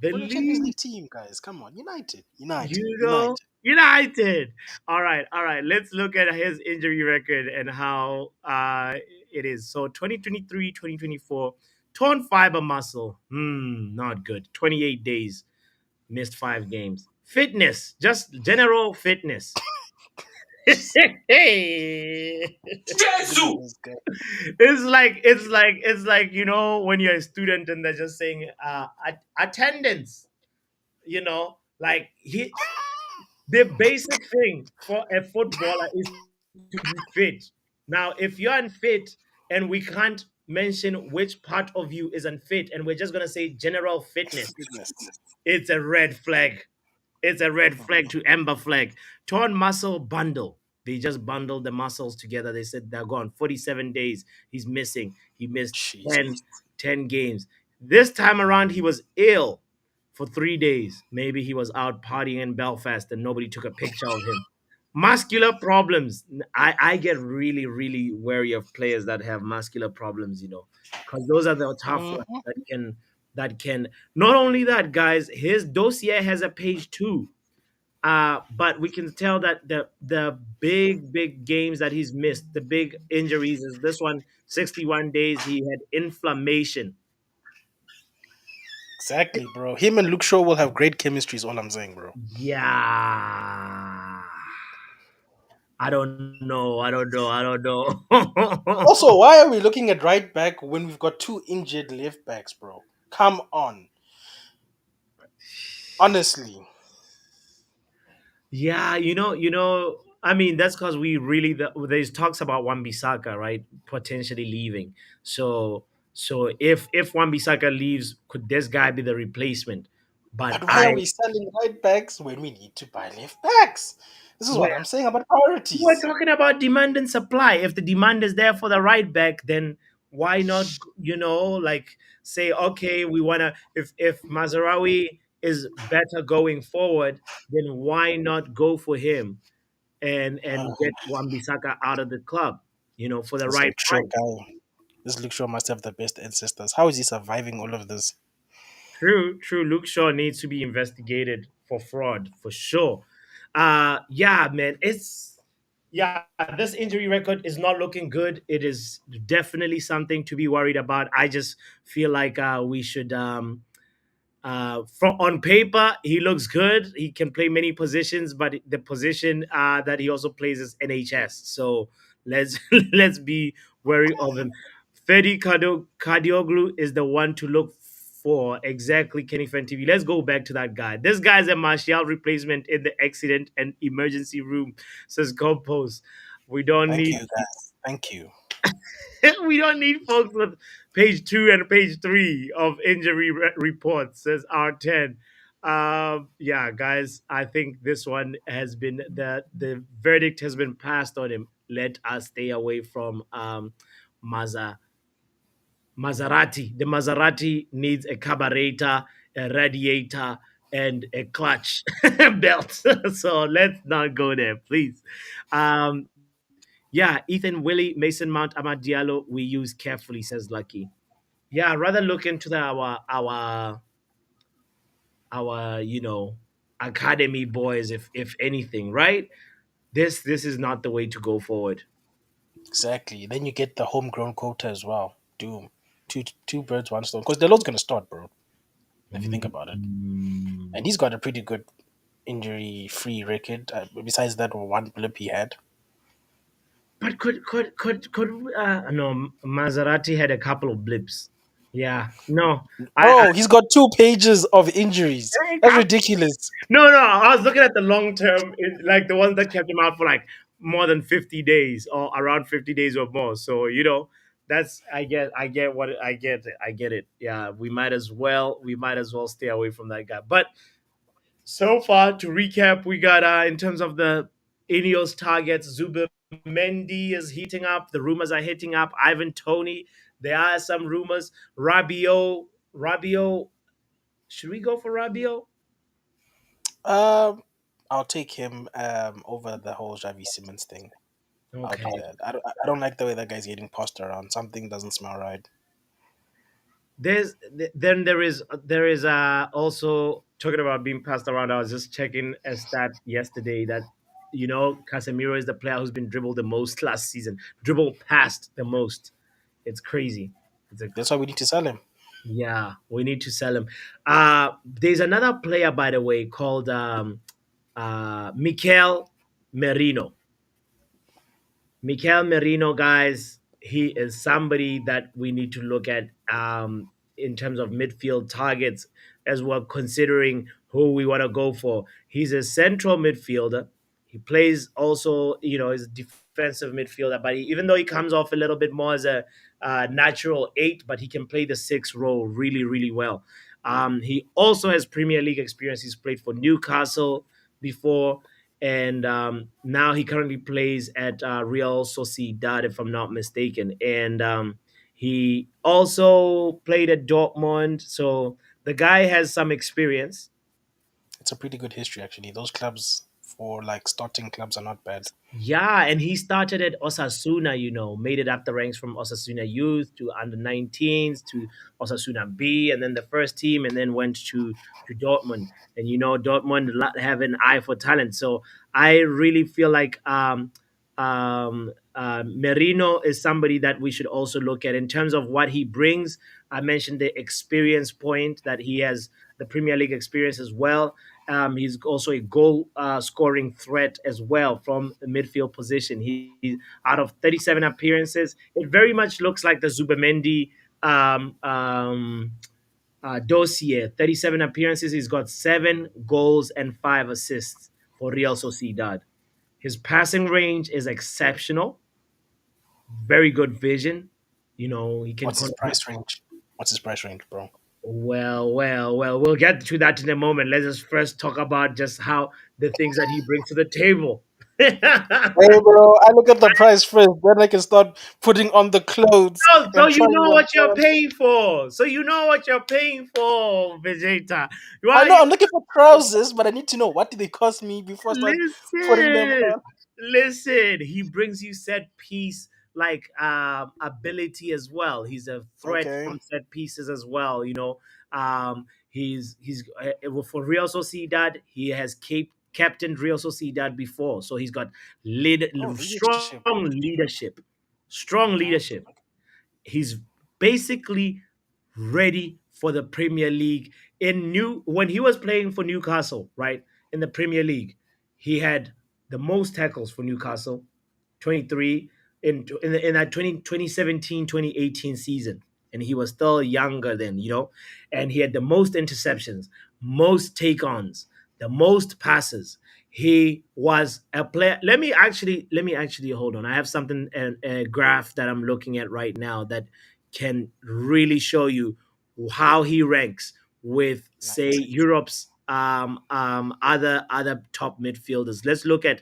Speaker 5: We're a Champions
Speaker 1: believe.
Speaker 5: League team, guys. Come on. United. United.
Speaker 1: You know,
Speaker 5: United.
Speaker 1: United. All right. Let's look at his injury record and how it is. So 2023, 2024, torn fiber muscle. Not good. 28 days, missed 5 games. Fitness, just general fitness. Hey.
Speaker 5: Look at this guy.
Speaker 1: It's like when you're a student and they're just saying attendance, like the basic thing for a footballer is to be fit. Now, if you're unfit and we can't mention which part of you is unfit, and we're just gonna say general fitness,
Speaker 5: Goodness.
Speaker 1: it's a red flag. It's a red flag to amber flag. Torn muscle bundle. They just bundled the muscles together. They said they're gone. 47 days. He's missing. He missed
Speaker 5: Jesus.
Speaker 1: 10 games. This time around, he was ill for 3 days. Maybe he was out partying in Belfast and nobody took a picture of him. Muscular problems. I get really, really wary of players that have muscular problems, because those are the tough ones
Speaker 5: Mhm.
Speaker 1: that can not only that, guys, his dossier has a page two. But we can tell that the big games that he's missed, the big injuries, is this one: 61 days. He had inflammation.
Speaker 5: Exactly, bro. Him and Luke Shaw will have great chemistry, is all I'm saying, bro.
Speaker 1: Yeah. I don't know. I don't know. I don't
Speaker 5: Also,
Speaker 1: know.
Speaker 5: why are we looking at right back when we've got two injured left backs, bro? Come on. Honestly.
Speaker 1: Yeah, I mean, that's because we really there's talks about Wan-Bissaka, right? Potentially leaving. So if Wan-Bissaka leaves, could this guy be the replacement? But
Speaker 5: But why are we selling right backs when we need to buy left backs? This is
Speaker 1: well,
Speaker 5: what I'm saying about
Speaker 1: we're
Speaker 5: priorities.
Speaker 1: talking about demand and supply. If the demand is there for the right back, then why not, like, say, okay, we wanna, if Mazarawi is better going forward, then why not go for him and get Wan-Bissaka out of the club, for the
Speaker 5: This
Speaker 1: right
Speaker 5: Luke Shaw
Speaker 1: price.
Speaker 5: guy. This Luke Shaw must have the best ancestors. How is he surviving all of this?
Speaker 1: True, true. Luke Shaw needs to be investigated for fraud for sure. Yeah, man, yeah, this injury record is not looking good. It is definitely something to be worried about. I just feel like we should from on paper, he looks good. He can play many positions, but the position that he also plays is NHS. So let's let's be wary of him. Fedi Cardioglu is the one to look for. Exactly, Kenny Fan TV. Let's go back to that guy. This guy's a Martial replacement in the accident and emergency room, says Goalpost. We don't
Speaker 5: Thank
Speaker 1: need
Speaker 5: you, guys. Thank you.
Speaker 1: we don't need folks with page two and page three of injury reports, says R10. Yeah, guys, I think this one has been the verdict has been passed on him. Let us stay away from Maza Maserati. The Maserati needs a carburetor, a radiator, and a clutch belt. So let's not go there, please. Yeah, Ethan Willie, Mason Mount, Ahmad Diallo, we use carefully, says Lucky. Yeah, rather look into our academy boys, if anything, right? This is not the way to go forward.
Speaker 5: Exactly. Then you get the homegrown quota as well. Doom. Two birds, one stone. Because Delon's gonna start, bro. If you think about it, and
Speaker 1: Mm.
Speaker 5: he's got a pretty good injury-free record. Besides that one blip he had.
Speaker 1: But could no, Maserati had a couple of blips. Yeah, no, I
Speaker 5: Bro, he's got 2 pages of injuries. That's ridiculous.
Speaker 1: no, I was looking at the long term, like the ones that kept him out for like more than 50 days or around 50 days or more. So, that's I get it. Yeah, we might as well stay away from that guy. But so far, to recap, we got in terms of the Ineos targets, Zubimendi is heating up. The rumors are heating up. Ivan Toney. There are some rumors. Rabio. Should we go for Rabio?
Speaker 5: Um, I'll take him over the whole Javi Simmons thing. I'll do
Speaker 1: Okay.
Speaker 5: that. I don't like the way that guy's getting passed around. Something doesn't smell right.
Speaker 1: Then there is also talking about being passed around. I was just checking a stat yesterday that Casemiro is the player who's been dribbled the most last season, dribbled past the most. It's crazy. It's a
Speaker 5: That's why we need to sell him.
Speaker 1: Yeah, we need to sell him. There's another player, by the way, called Mikel Merino. Mikel Merino, guys, he is somebody that we need to look at in terms of midfield targets as we're considering who we want to go for. He's a central midfielder. He plays also, as a defensive midfielder, but even though he comes off a little bit more as a natural eight, but he can play the six role really, really well. He also has Premier League experience. He's played for Newcastle before, and now he currently plays at Real Sociedad, if I'm not mistaken. And he also played at Dortmund, so the guy has some experience.
Speaker 5: It's a pretty good history actually. Those clubs for like starting clubs are not bad.
Speaker 1: Yeah, and he started at Osasuna, made it up the ranks from Osasuna Youth to under 19s to Osasuna B, and then the first team, and then went to Dortmund. And Dortmund have an eye for talent. So I really feel like Merino is somebody that we should also look at in terms of what he brings. I mentioned the experience point that he has, the Premier League experience as well. He's also a goal scoring threat as well from the midfield position. He out of 37 appearances, it very much looks like the Zubimendi dossier. 37 appearances, he's got 7 goals and 5 assists for Real Sociedad. His passing range is exceptional, very good vision. He can
Speaker 5: What's his
Speaker 1: control.
Speaker 5: price range? What's his price range, bro?
Speaker 1: Well. We'll get to that in a moment. Let's just first talk about just how the things that he brings to the table.
Speaker 5: Hey, bro, I look at the price first, then I can start putting on the clothes
Speaker 1: So
Speaker 5: and
Speaker 1: you
Speaker 5: trying
Speaker 1: know
Speaker 5: them
Speaker 1: what you're
Speaker 5: on.
Speaker 1: paying for. So you know what you're paying for, Vegeta.
Speaker 5: I
Speaker 1: Why?
Speaker 5: know I'm looking for trousers, but I need to know what do they cost me before I start putting them
Speaker 1: Listen,
Speaker 5: on.
Speaker 1: listen. He brings you set piece like ability as well. He's a threat
Speaker 5: Okay.
Speaker 1: from set pieces as well. For Real Sociedad. He has captained Real Sociedad before, so he's got
Speaker 5: Oh,
Speaker 1: strong
Speaker 5: leadership.
Speaker 1: leadership. Strong
Speaker 5: Okay.
Speaker 1: leadership. He's basically ready for the Premier League. When he was playing for Newcastle, right, in the Premier League, he had the most tackles for Newcastle, 23 in that 2017-2018 season, and he was still younger then, and he had the most interceptions, most take-ons, the most passes. He was a player. Let me actually hold on. I have something, a graph that I'm looking at right now that can really show you how he ranks with, say,
Speaker 5: Nice.
Speaker 1: Europe's other top midfielders. Let's look at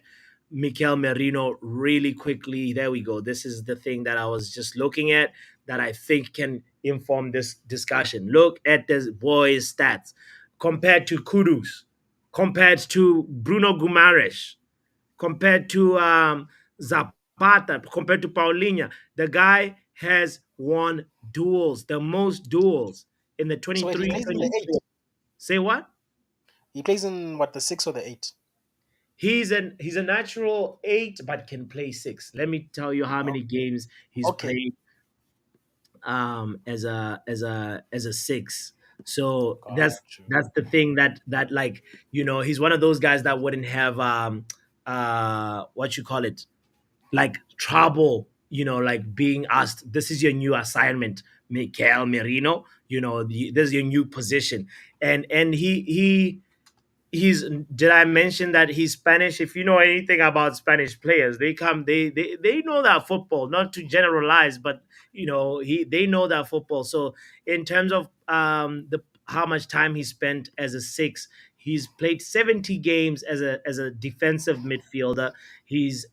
Speaker 1: Mikel Merino really quickly. There we go. This is the thing that I was just looking at that I think can inform this discussion. Look at this boy's stats compared to Kudus, compared to Bruno Gumares, compared to Zapata, compared to Paulinha. The guy has won duels, the most duels in the
Speaker 5: So wait, he
Speaker 1: 23
Speaker 5: plays in the
Speaker 1: 24.
Speaker 5: eight.
Speaker 1: Say what?
Speaker 5: He plays in what, the six or the eight?
Speaker 1: He's a natural eight, but can play six. Let me tell you how
Speaker 5: Oh,
Speaker 1: many games he's
Speaker 5: okay,
Speaker 1: played as a six. So
Speaker 5: got
Speaker 1: that's
Speaker 5: you.
Speaker 1: the thing that like he's one of those guys that wouldn't have what you call it, like trouble, like being asked, this is your new assignment, Mikel Merino, this is your new position. And he's did I mention that he's Spanish? If you know anything about Spanish players, they know that football, not to generalize, but they know that football. So in terms of the how much time he spent as a six, he's played 70 games as a defensive midfielder. He's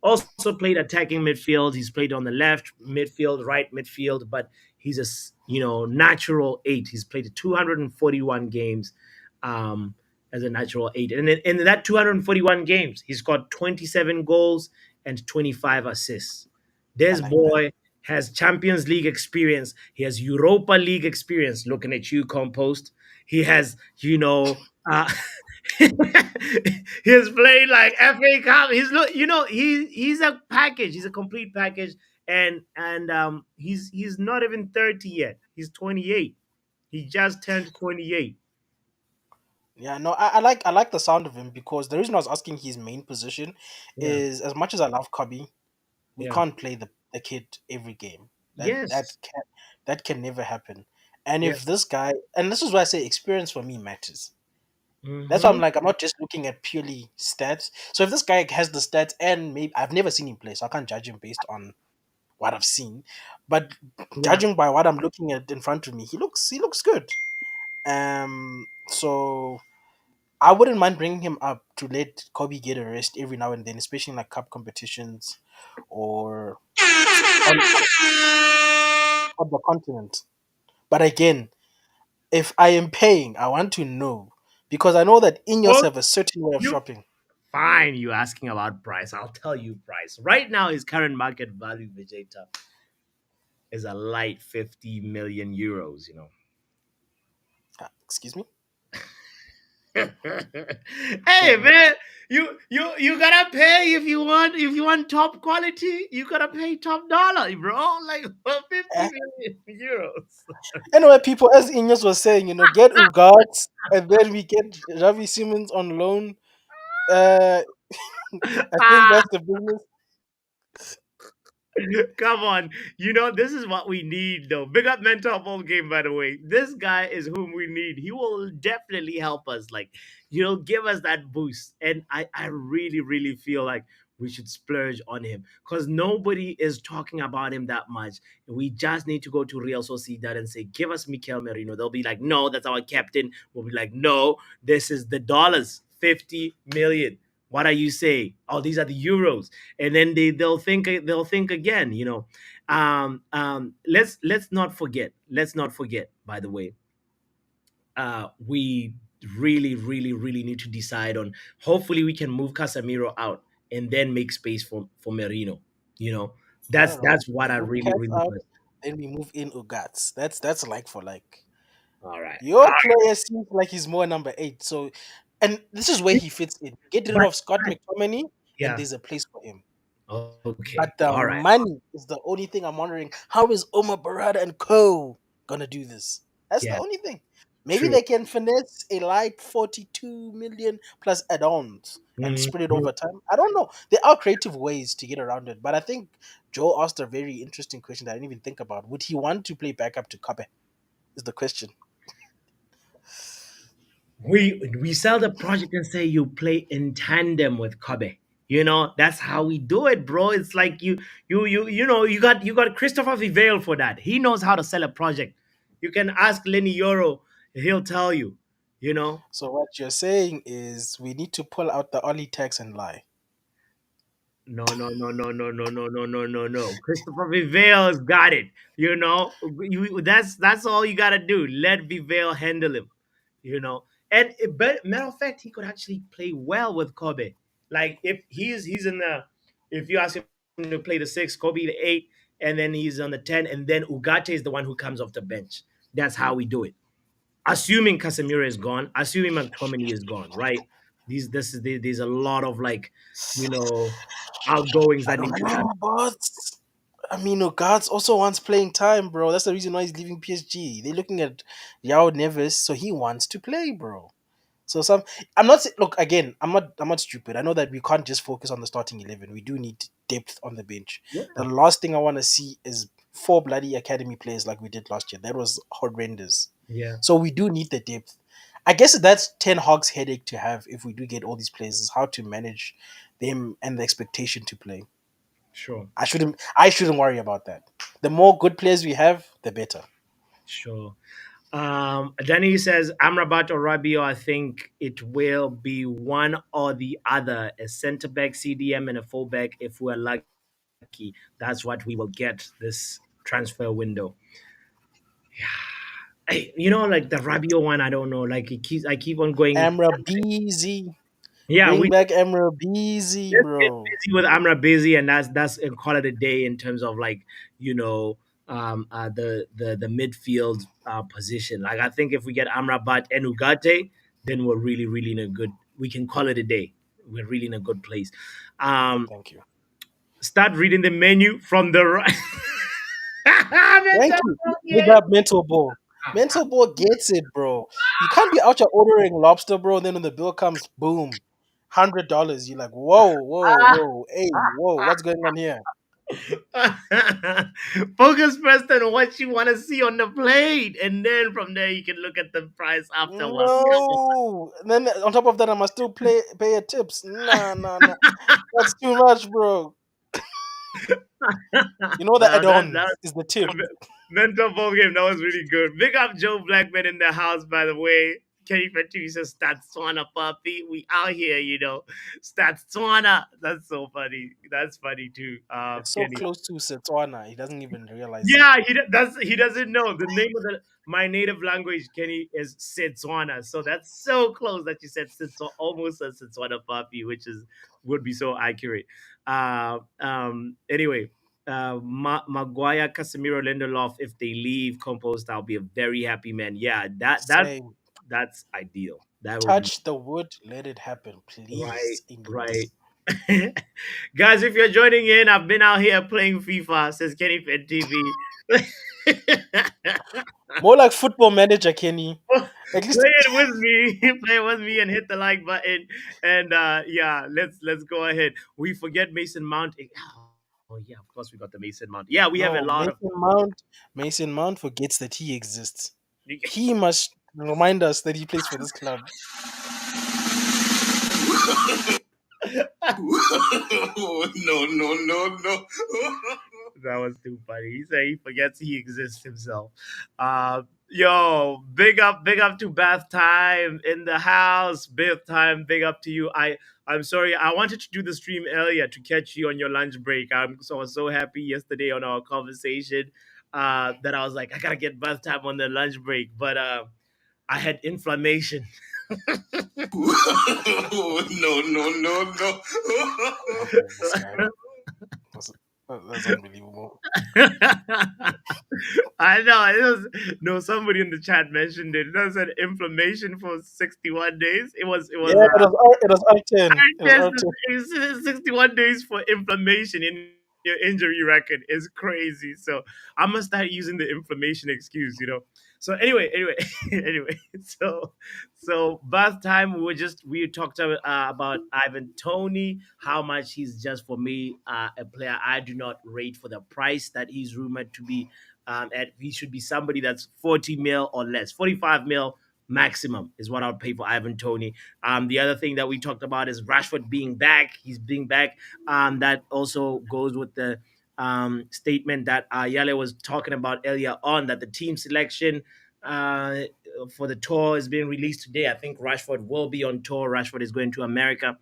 Speaker 1: also played attacking midfield. He's played on the left midfield, right midfield, but he's natural eight. He's played 241 games um as a natural eight. And in that 241 games, he's got 27 goals and 25 assists.
Speaker 5: I
Speaker 1: This
Speaker 5: like that.
Speaker 1: boy has Champions League experience. He has Europa League experience. Looking at you, Compost. He has, he has played like FA Cup. He's a package. He's a complete package. And he's not even 30 yet. He's 28. He just turned 28.
Speaker 5: Yeah, no, I like the sound of him because the reason I was asking his main position
Speaker 1: Yeah.
Speaker 5: is, as much as I love Kobe, we
Speaker 1: Yeah.
Speaker 5: can't play the kid every game.
Speaker 1: Yes.
Speaker 5: That can never happen. And
Speaker 1: Yeah.
Speaker 5: if this guy, and this is why I say experience for me matters. That's why I'm
Speaker 1: Mm-hmm.
Speaker 5: like, I'm not just looking at purely stats. So if this guy has the stats, and maybe I've never seen him play, so I can't judge him based on what I've seen. But
Speaker 1: Yeah.
Speaker 5: judging by what I'm looking at in front of me, he looks good. So I wouldn't mind bringing him up to let Kobe get a rest every now and then, especially in like cup competitions or on the continent. But again, if I am paying, I want to know because I know that Ineos
Speaker 1: Well,
Speaker 5: have a certain way of
Speaker 1: you
Speaker 5: shopping.
Speaker 1: fine. You asking about price? I'll tell you price. Right now, his current market value, Vegeta, is a light 50 million euros. You know.
Speaker 5: Excuse me.
Speaker 1: Hey
Speaker 5: Mm-mm.
Speaker 1: man, you gotta pay if you want top quality. You gotta pay top dollar, bro. Like for 50 million euros.
Speaker 5: Anyway, people, as Ineos was saying, get Ugart, and then we get Ravi Simmons on loan. Uh, I think that's the business.
Speaker 1: Come on. You know, this is what we need, though. Big up Mental Ball Game, by the way. This guy is whom we need. He will definitely help us. Like, give us that boost. And I really, really feel like we should splurge on him because nobody is talking about him that much. We just need to go to Real Sociedad and say, give us Mikel Merino. They'll be like, no, that's our captain. We'll be like, no, this is the dollars, 50 million. What are you saying? Oh, these are the euros, and then they'll think again. Let's not forget. Let's not forget. By the way, we really, really, really need to decide on. Hopefully, we can move Casemiro out and then make space for Merino. You know,
Speaker 5: I
Speaker 1: that's
Speaker 5: don't know.
Speaker 1: that's what I
Speaker 5: Move
Speaker 1: really,
Speaker 5: cats
Speaker 1: really
Speaker 5: out,
Speaker 1: want.
Speaker 5: then we move in Ugats. That's like for like.
Speaker 1: All right.
Speaker 5: Your player seems like he's more number 8. So, and this is where he fits in. Get rid
Speaker 1: But
Speaker 5: of Scott McTominay, and
Speaker 1: yeah.
Speaker 5: there's a place for him. But
Speaker 1: Okay.
Speaker 5: the
Speaker 1: All right.
Speaker 5: money is the only thing I'm wondering. How is Omar Barada and Co. gonna do this? That's the
Speaker 1: Yeah.
Speaker 5: only thing. Maybe
Speaker 1: True.
Speaker 5: they can finesse a light 42 million plus add-ons and spread it
Speaker 1: Mhm.
Speaker 5: over time. I don't know. There are creative ways to get around it, but I think Joe asked a very interesting question that I didn't even think about. Would he want to play backup to Kabe? Is the question.
Speaker 1: We sell the project and say you play in tandem with Kobe. That's how we do it, bro. It's like you got Christopher Vivale for that. He knows how to sell a project. You can ask Lenny Yoro, he'll tell you. You know,
Speaker 5: So what you're saying is we need to pull out the Ollie tax and lie.
Speaker 1: no, no, no, no, no, no, no, no, no, no, no. Christopher Vivale's got it. That's all you gotta do. Let Vivale handle him. you know. But matter of fact, he could actually play well with Kobe. Like if he's in the, if you ask him to play the six, Kobe the eight, and then he's on the 10, and then Ugarte is the one who comes off the bench. That's how we do it. Assuming Casemiro is gone, assuming McTominay is gone, right? There's a lot of like, you know, outgoings
Speaker 5: I
Speaker 1: that
Speaker 5: don't
Speaker 1: need to
Speaker 5: know,
Speaker 1: happen.
Speaker 5: but I mean, Ogards also wants playing time, bro. That's the reason why he's leaving PSG. They're looking at Yao Neves, so he wants to play, bro. So I'm not look again. I'm not stupid. I know that we can't just focus on the starting 11. We do need depth on the bench.
Speaker 1: Yeah,
Speaker 5: The last thing I want to see is four bloody academy players like we did last year. That was horrendous.
Speaker 1: yeah,
Speaker 5: So we do need the depth. I guess that's Ten Hog's headache to have if we do get all these players is how to manage them and the expectation to play.
Speaker 1: sure.
Speaker 5: I shouldn't worry about that. The more good players we have, the better.
Speaker 1: Sure. Danny says Amrabat or Rabio. I think it will be one or the other, a centre back, CDM, and a fullback. If we're lucky, that's what we will get this transfer window. Hey, like the Rabio one. I don't know. Like I keep on going.
Speaker 5: Amra BZ.
Speaker 1: Yeah,
Speaker 5: Bring
Speaker 1: we
Speaker 5: back Amra BZ,
Speaker 1: let's get
Speaker 5: bro.
Speaker 1: busy with Amra busy, and that's and call it a day in terms of like the midfield position. Like I think if we get Amrabat and Ugarte, then we're really really in a good. We can call it a day. We're really in a good place. Um,
Speaker 5: Thank you.
Speaker 1: Start reading the menu from the right.
Speaker 5: Thank
Speaker 1: Mental
Speaker 5: you.
Speaker 1: block,
Speaker 5: Big
Speaker 1: yeah.
Speaker 5: up Mental Ball. Mental Ball gets it, bro. You can't be out here ordering lobster, bro, and then when the bill comes, boom, $100. You're like, whoa, whoa, whoa, hey, whoa, what's going on here?
Speaker 1: Focus first on what you want to see on the plate, and then from there you can look at the price afterwards.
Speaker 5: No. And then on top of that, I must still pay a tips. Nah, nah, nah. That's too much, bro. You know the
Speaker 1: That
Speaker 5: add-ons is the tip.
Speaker 1: mental ball game. That was really good. Big up Joe Blackman in the house, by the way. Kenny Fetty says botswanapapi. We out here, botswana. That's so funny. That's funny too,
Speaker 5: It's so
Speaker 1: Kenny.
Speaker 5: close to Setswana, he doesn't even realize it.
Speaker 1: Yeah, he doesn't know the name of my native language. Kenny is Setswana, so that's so close that you said Setswana, almost a Setswana puppy, which is would be so accurate. Anyway, Maguire, Casemiro, Lindelof, if they leave, compost, I'll be a very happy man. Yeah,
Speaker 5: Same.
Speaker 1: that's ideal. That would be
Speaker 5: Touch the wood, let it happen,
Speaker 1: right,
Speaker 5: please.
Speaker 1: right.
Speaker 5: Indians.
Speaker 1: Guys, if you're joining in, I've been out here playing FIFA, says Kenny Fed TV.
Speaker 5: More like football manager, Kenny. At least
Speaker 1: Play it with me. Play it with me and hit the like button. And yeah, let's go ahead. We forget Mason Mount. Oh yeah, of course we got the Mason Mount. Yeah, we have a
Speaker 5: no,
Speaker 1: lot of
Speaker 5: Mason Mount forgets that he exists. He must remind us that he plays for this club.
Speaker 1: no, no, no, no. That was too funny. He said he forgets he exists himself. Yo, big up to Bath Time in the house. Bath Time, big up to you. I'm sorry. I wanted to do the stream earlier to catch you on your lunch break. I was so happy yesterday on our conversation that I was like, I gotta get Bath Time on the lunch break, but I had inflammation. no, no, no, no.
Speaker 5: Oh man, this guy. That's, that's unbelievable.
Speaker 1: I know it was no somebody in the chat mentioned it. It said inflammation for 61 days. It was
Speaker 5: Yeah, it was R10. It was
Speaker 1: yes,
Speaker 5: R10.
Speaker 1: it's 61 days for inflammation in your injury record is crazy. So I must start using the inflammation excuse. So anyway, anyway. So last time we talked about Ivan Toney, how much he's just for me a player I do not rate for the price that he's rumored to be at. He should be somebody that's 40 mil or less, 45 mil maximum is what I would pay for Ivan Toney. The other thing that we talked about is Rashford being back. He's being back. That also goes with the statement that Yale was talking about earlier on, that the team selection uh, for the tour is being released today. I think Rashford will be on tour. Rashford is going to America.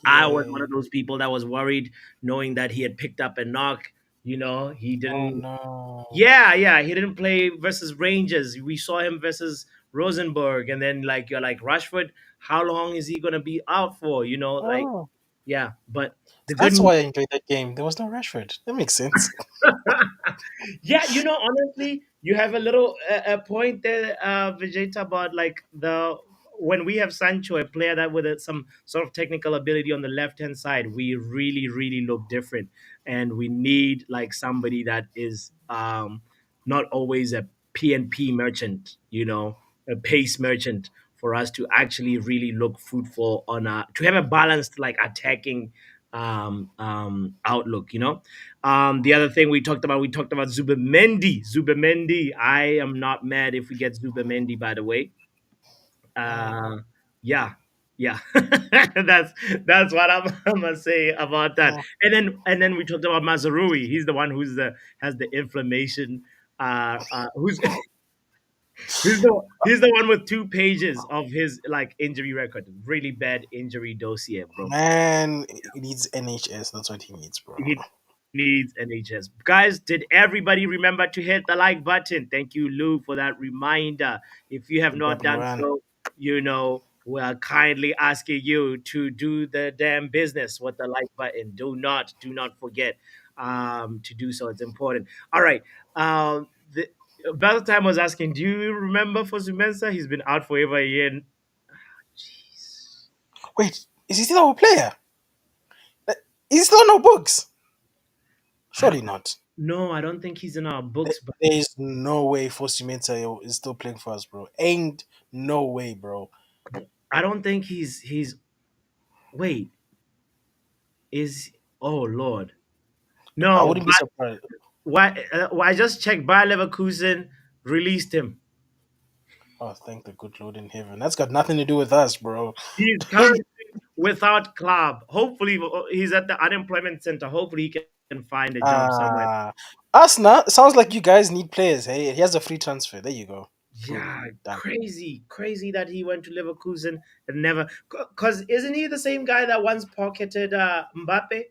Speaker 1: I was one
Speaker 5: Yeah.
Speaker 1: of those people that was worried knowing that he had picked up a knock. He
Speaker 5: Oh
Speaker 1: didn't.
Speaker 5: no.
Speaker 1: Yeah, yeah, he didn't play versus Rangers. We saw him versus Rosenborg, and then like you're like Rashford. How long is he gonna be out for? Like
Speaker 5: Oh,
Speaker 1: yeah. But the good
Speaker 5: that's
Speaker 1: news.
Speaker 5: why I enjoyed that game. There was no Rashford. That makes sense.
Speaker 1: Yeah, honestly, you have a little a point there, Vegeta, about like the when we have Sancho, a player that with some sort of technical ability on the left hand side, we really, really look different, and we need like somebody that is not always a PNP merchant, a pace merchant for us to actually really look fruitful on to have a balanced like attacking outlook. The other thing we talked about Zubimendi. Zubimendi. I am not mad if we get Zubimendi, by the way.
Speaker 5: Mm.
Speaker 1: Uh, yeah, yeah. that's what I'm gonna say about that.
Speaker 5: Mm.
Speaker 1: And then we talked about Mazarui. He's the one who's the has the inflammation. Who's he's the one with 2 pages of his like injury record. Really bad injury dossier, bro.
Speaker 5: Man, he needs NHS. That's what he needs, bro.
Speaker 1: He needs NHS. Guys, did everybody remember to hit the like button? Thank you, Lou, for that reminder. If you have
Speaker 5: Big
Speaker 1: not
Speaker 5: up,
Speaker 1: done
Speaker 5: Luan.
Speaker 1: so, we are kindly asking you to do the damn business with the like button. Do not forget to do so. It's important. All right. Time was asking, do you remember for Zumensa? He's been out for over a year. Jeez.
Speaker 5: Wait, is he still our player? Is he still on our books?
Speaker 1: I
Speaker 5: Surely
Speaker 1: don't
Speaker 5: not.
Speaker 1: No, I don't think he's in our books, but
Speaker 5: There is no way Fosimenta is still playing for us, bro. Ain't no way, bro.
Speaker 1: I don't think he's wait, is oh Lord.
Speaker 5: I
Speaker 1: No,
Speaker 5: wouldn't be surprised.
Speaker 1: why I just checked. Bayer Leverkusen released him.
Speaker 5: Oh, thank the good Lord in heaven. That's got nothing to do with us, bro.
Speaker 1: He's currently without club. Hopefully, he's at the unemployment center. Hopefully, he can find a job somewhere.
Speaker 5: Ah, us now. Sounds like you guys need players. Hey, here's a free transfer. There you go. Boom,
Speaker 1: Yeah,
Speaker 5: done.
Speaker 1: crazy that he went to Leverkusen and never. Because isn't he the same guy that once pocketed Mbappe?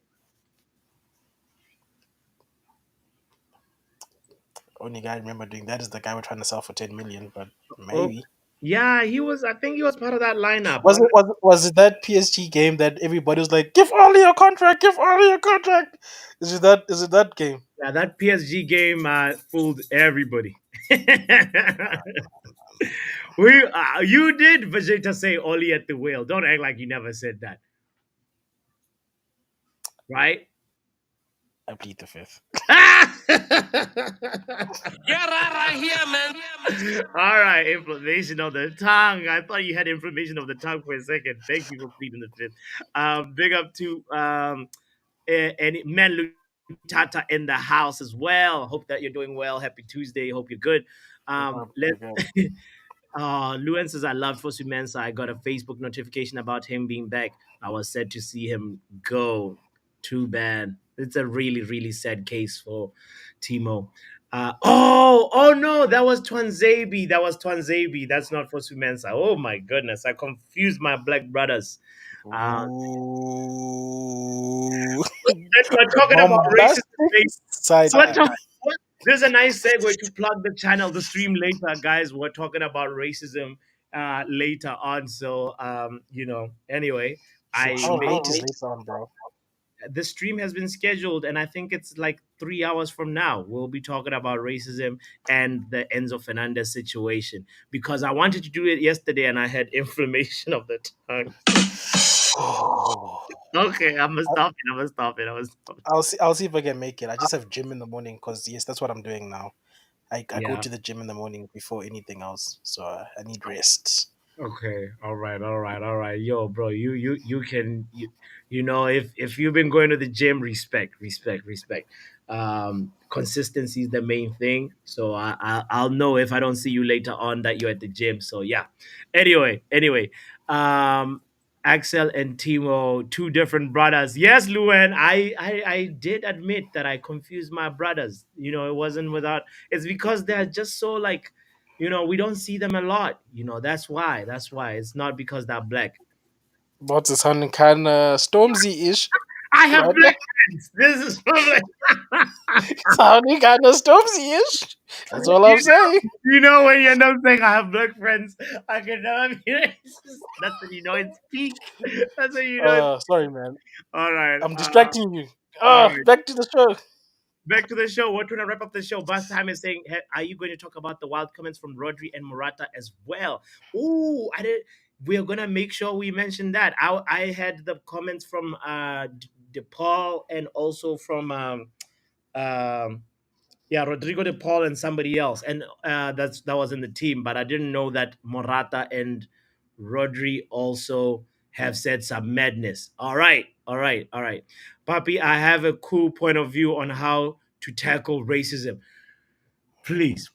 Speaker 5: Only guy I remember doing that is the guy we're trying to sell for 10 million. But
Speaker 1: Oh,
Speaker 5: maybe
Speaker 1: yeah, he was. I think he was part of that lineup.
Speaker 5: was it that PSG game that everybody was like, "Give Oli your contract, give Oli your contract"? Is it that game?
Speaker 1: Yeah, that PSG game fooled everybody. You did Vegeta say Oli at the wheel. Don't act like you never said that, right?
Speaker 5: I plead the fifth.
Speaker 3: Get right here, man.
Speaker 1: All right, inflammation of the tongue. I thought you had inflammation of the tongue for a second. Thank you for pleading the fifth. Big up to and Man Lutata in the house as well. Hope that you're doing well. Happy Tuesday. Hope you're good.
Speaker 5: Pretty
Speaker 1: Let
Speaker 5: good.
Speaker 1: Luen says, I love Fosu Mensah. I got a Facebook notification about him being back. I was sad to see him go. Too bad. It's a really, really sad case for Timo. Oh no, that was Twanzebe. That was Twanzebe. That's not Fosu Mensah. Oh my goodness. I confused my black brothers. Uh,
Speaker 5: Ooh.
Speaker 1: and we're talking about racism.
Speaker 5: Bombastic side
Speaker 1: We're
Speaker 5: pick.
Speaker 1: talking, this is a nice segue to plug the channel, the stream later, guys. We're talking about racism later on. So, anyway, I
Speaker 5: How
Speaker 1: made
Speaker 5: late is later on, bro?
Speaker 1: the stream has been scheduled, and I think it's like 3 hours from now. We'll be talking about racism and the Enzo Fernandez situation because I wanted to do it yesterday and I had inflammation of the tongue. Okay, I'm gonna stop it. I'm gonna stop it. I'm gonna stop it.
Speaker 5: I'll see if I can make it. I just have gym in the morning because yes, that's what I'm doing now. I go
Speaker 1: Yeah.
Speaker 5: to the gym in the morning before anything else, so I need rest.
Speaker 1: Okay. All right. Yo, bro, you can if you've been going to the gym, respect. Consistency is the main thing. So I'll know if I don't see you later on that you're at the gym. So yeah. Anyway, um, Axel and Timo, two different brothers. Yes, Luan, I did admit that I confused my brothers. It wasn't without. It's because they're just so like we don't see them a lot. That's why. That's why. It's not because they're black.
Speaker 5: But it's sounding kind of Stormzy-ish
Speaker 1: I have
Speaker 5: right now.
Speaker 1: black friends. This is probably
Speaker 5: Sounding kind of Stormzy-ish. That's all I'm saying.
Speaker 1: when you end up saying I have black friends, I can never be racist. That's when it's peak. That's when it's
Speaker 5: Sorry, man.
Speaker 1: all right.
Speaker 5: I'm distracting you.
Speaker 1: All right.
Speaker 5: Back to the show.
Speaker 1: Back to the show. We're trying to wrap up the show. Bus time is saying, hey, are you going to talk about the wild comments from Rodri and Morata as well? Ooh, I did. We're gonna make sure we mention that. I had the comments from DePaul and also from um, Rodrigo De Paul and somebody else, and that was in the team. But I didn't know that Morata and Rodri also have said some madness. All right, Papi. I have a cool point of view on how to tackle racism. Please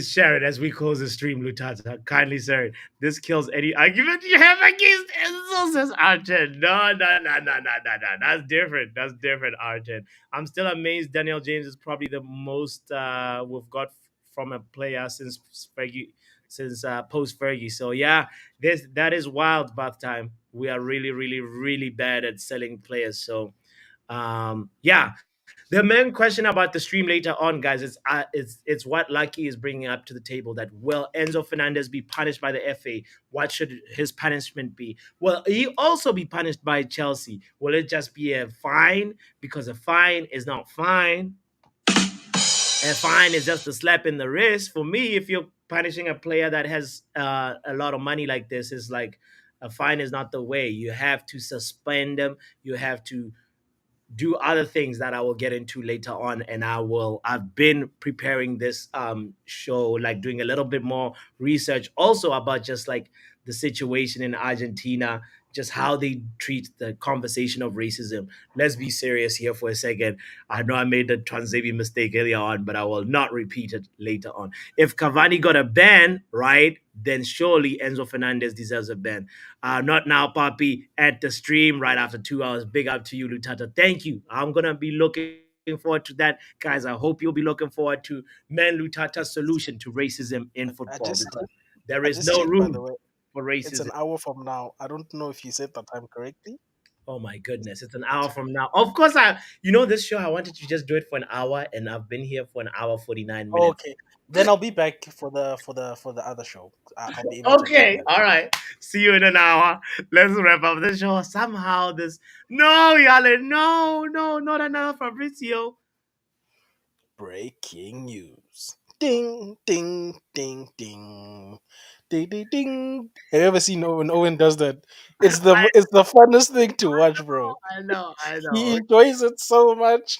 Speaker 1: share it as we close the stream, Lutata. Kindly share it. This kills any argument you have against Enzo, says Arjen. No. That's different. That's different, Arjen. I'm still amazed Daniel James is probably the most we've got from a player since Fergie, since post Fergie. So yeah, that is wild bath time. We are really, really, really bad at selling players. So yeah, the main question about the stream later on, guys, is it's what Lucky is bringing up to the table. That will Enzo Fernandez be punished by the FA? What should his punishment be? Will he also be punished by Chelsea? Will it just be a fine? Because a fine is not fine. A fine is just a slap in the wrist. For me, if you're punishing a player that has a lot of money like this, is like a fine is not the way. You have to suspend them. You have to do other things that I will get into later on. And I've been preparing this show, like doing a little bit more research also about just like the situation in Argentina, just how they treat the conversation of racism. Let's be serious here for a second. I know I made the Transavia mistake earlier on, but I will not repeat it later on. If Cavani got a ban, right, then surely Enzo Fernandez deserves a ban. Not now, Papi, at the stream right after 2 hours. Big up to you, Lutata. Thank you. I'm going to be looking forward to that. Guys, I hope you'll be looking forward to Man Lutata's solution to racism in
Speaker 5: I
Speaker 1: football
Speaker 5: just
Speaker 1: because there
Speaker 5: I
Speaker 1: is
Speaker 5: just
Speaker 1: no
Speaker 5: checked, by the
Speaker 1: room
Speaker 5: way.
Speaker 1: for
Speaker 5: It's
Speaker 1: racism.
Speaker 5: an hour from now. I don't know if you said the time correctly.
Speaker 1: Oh my goodness, it's an hour from now. Of course, this show, I wanted to just do it for an hour, and I've been here for an hour, 49 minutes.
Speaker 5: Okay, then I'll be back for the other show. I'll be able to attend
Speaker 1: Okay,
Speaker 5: that.
Speaker 1: all right. See you in an hour. Let's wrap up the show. Somehow, this. No, Yale, no, no, not another Fabrizio.
Speaker 5: Breaking news. Ding, ding, ding, ding. Ding, ding, ding. Have you ever seen when Owen does that? It's the funnest thing to watch, bro.
Speaker 1: I know, I
Speaker 5: He
Speaker 1: know.
Speaker 5: enjoys it so much.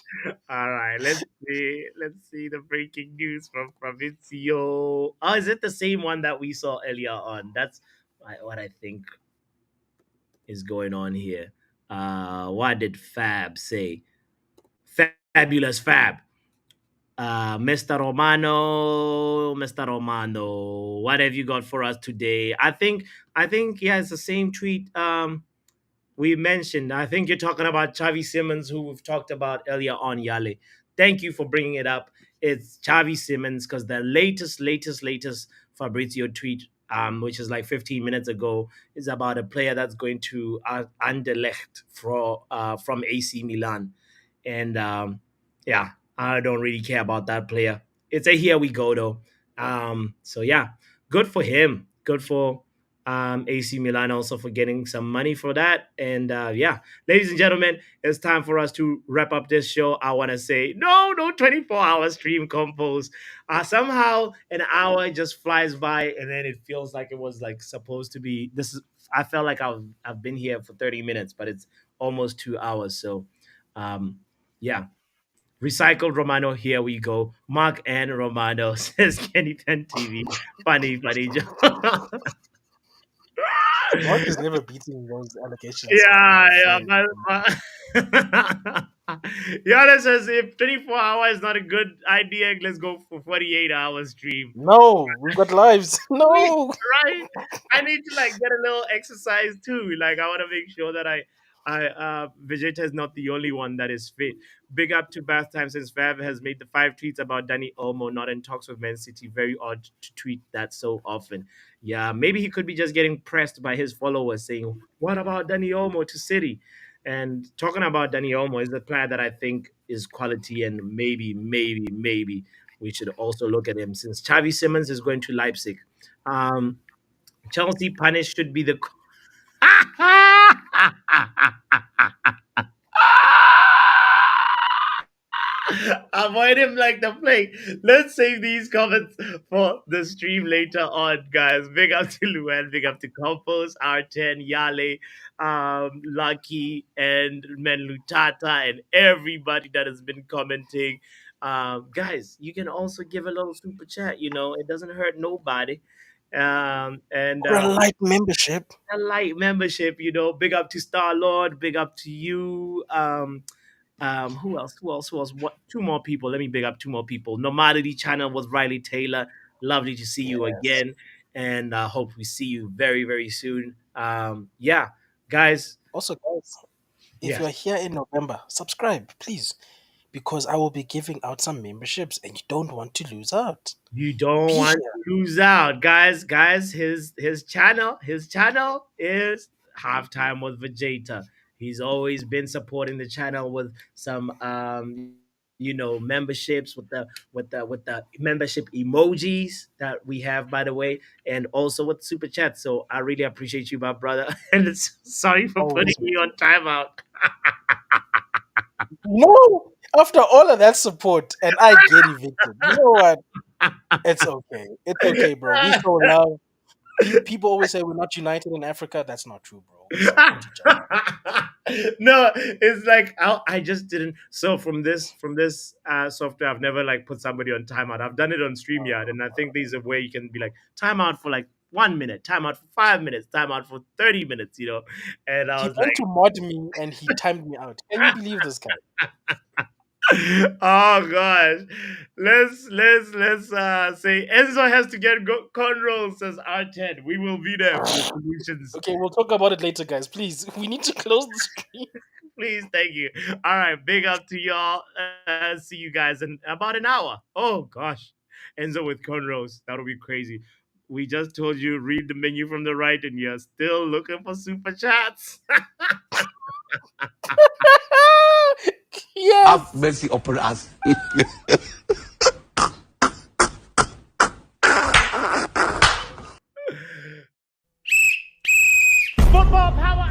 Speaker 1: All right, let's see. Let's see the breaking news from Fabrizio. Oh, is it the same one that we saw earlier on? That's what I think is going on here. What did Fab say? Fabulous Fab. Mr. Romano, Mr. Romano, what have you got for us today? I think yeah, it's the same tweet we mentioned. I think you're talking about Chavi Simmons, who we've talked about earlier on, Yale. Thank you for bringing it up. It's Chavi Simmons because the latest Fabrizio tweet, which is like 15 minutes ago, is about a player that's going to Anderlecht from AC Milan. And yeah, I don't really care about that player. It's a here we go though. So yeah, good for him. Good for AC Milan also for getting some money for that. And yeah, ladies and gentlemen, it's time for us to wrap up this show. I want to say no 24-hour stream compose. Somehow an hour just flies by, and then it feels like it was like supposed to be. This is. I felt like I've been here for 30 minutes, but it's almost 2 hours. So um, yeah. Recycled Romano, here we go. Mark and Romano says Kenny Pen TV. Funny joke.
Speaker 5: Mark is never beating those allegations
Speaker 1: Yeah, yeah,
Speaker 5: fairly.
Speaker 1: Yana says if 24 hours is not a good idea, let's go for 48 hours stream.
Speaker 5: No, we've got lives. No.
Speaker 1: Right? I need to like get a little exercise too. Like I want to make sure that Vegeta is not the only one that is fit. Big up to Bath Time since Vav has made the 5 tweets about Danny Olmo not in talks with Man City. Very odd to tweet that so often. Yeah, maybe he could be just getting pressed by his followers saying, "What about Danny Olmo to City?" And talking about Danny Olmo is a player that I think is quality, and maybe we should also look at him since Xavi Simmons is going to Leipzig. Um, Chelsea punish should be the. Avoid him like the plague. Let's save these comments for the stream later on, guys. Big up to Luan, big up to Compos, R10, Yale, Lucky, and Menlutata, and everybody that has been commenting. Guys, you can also give a little super chat. It doesn't hurt nobody. And
Speaker 5: Or a light membership.
Speaker 1: a light membership. Big up to Star Lord, big up to you. Who else? What? Two more people. Let me big up two more people. Nomadity channel was Riley Taylor. Lovely to see you
Speaker 5: Yes.
Speaker 1: again, and I hope we see you very, very soon. Yeah, guys.
Speaker 5: Also, guys, if you are
Speaker 1: Yes,
Speaker 5: here in November, subscribe, please, because I will be giving out some memberships and you don't want to lose out.
Speaker 1: you don't
Speaker 5: Be
Speaker 1: want
Speaker 5: here.
Speaker 1: to lose out, guys. Guys, his channel is halftime with Vegeta. He's always been supporting the channel with some memberships with the membership emojis that we have, by the way, and also with super chat. So I really appreciate you, my brother, and sorry for putting
Speaker 5: Always with
Speaker 1: you on
Speaker 5: you.
Speaker 1: timeout.
Speaker 5: No! After all of that support and I get evicted, you know what? It's okay. It's okay, bro. We show love. People always say we're not united in Africa. That's not true, bro. We support each other.
Speaker 1: No, it's like I just didn't. So from this software, I've never like put somebody on timeout. I've done it on StreamYard, and I think there's a way you can be like timeout for like 1 minute, time out for 5 minutes, time out for 30 minutes, And I
Speaker 5: He
Speaker 1: was
Speaker 5: went
Speaker 1: like,
Speaker 5: to mod me and he timed me out. Can you believe this guy?
Speaker 1: oh gosh, let's say Enzo has to get control, says R10. We will be there for the solutions.
Speaker 5: Okay, we'll talk about it later, guys. Please, we need to close the screen.
Speaker 1: Please, thank you. All right, big up to y'all. See you guys in about an hour. Oh gosh, Enzo with cornrows. That'll be crazy. We just told you read the menu from the right, and you're still looking for super chats.
Speaker 5: Yes.
Speaker 6: Have mercy upon us.
Speaker 3: Football power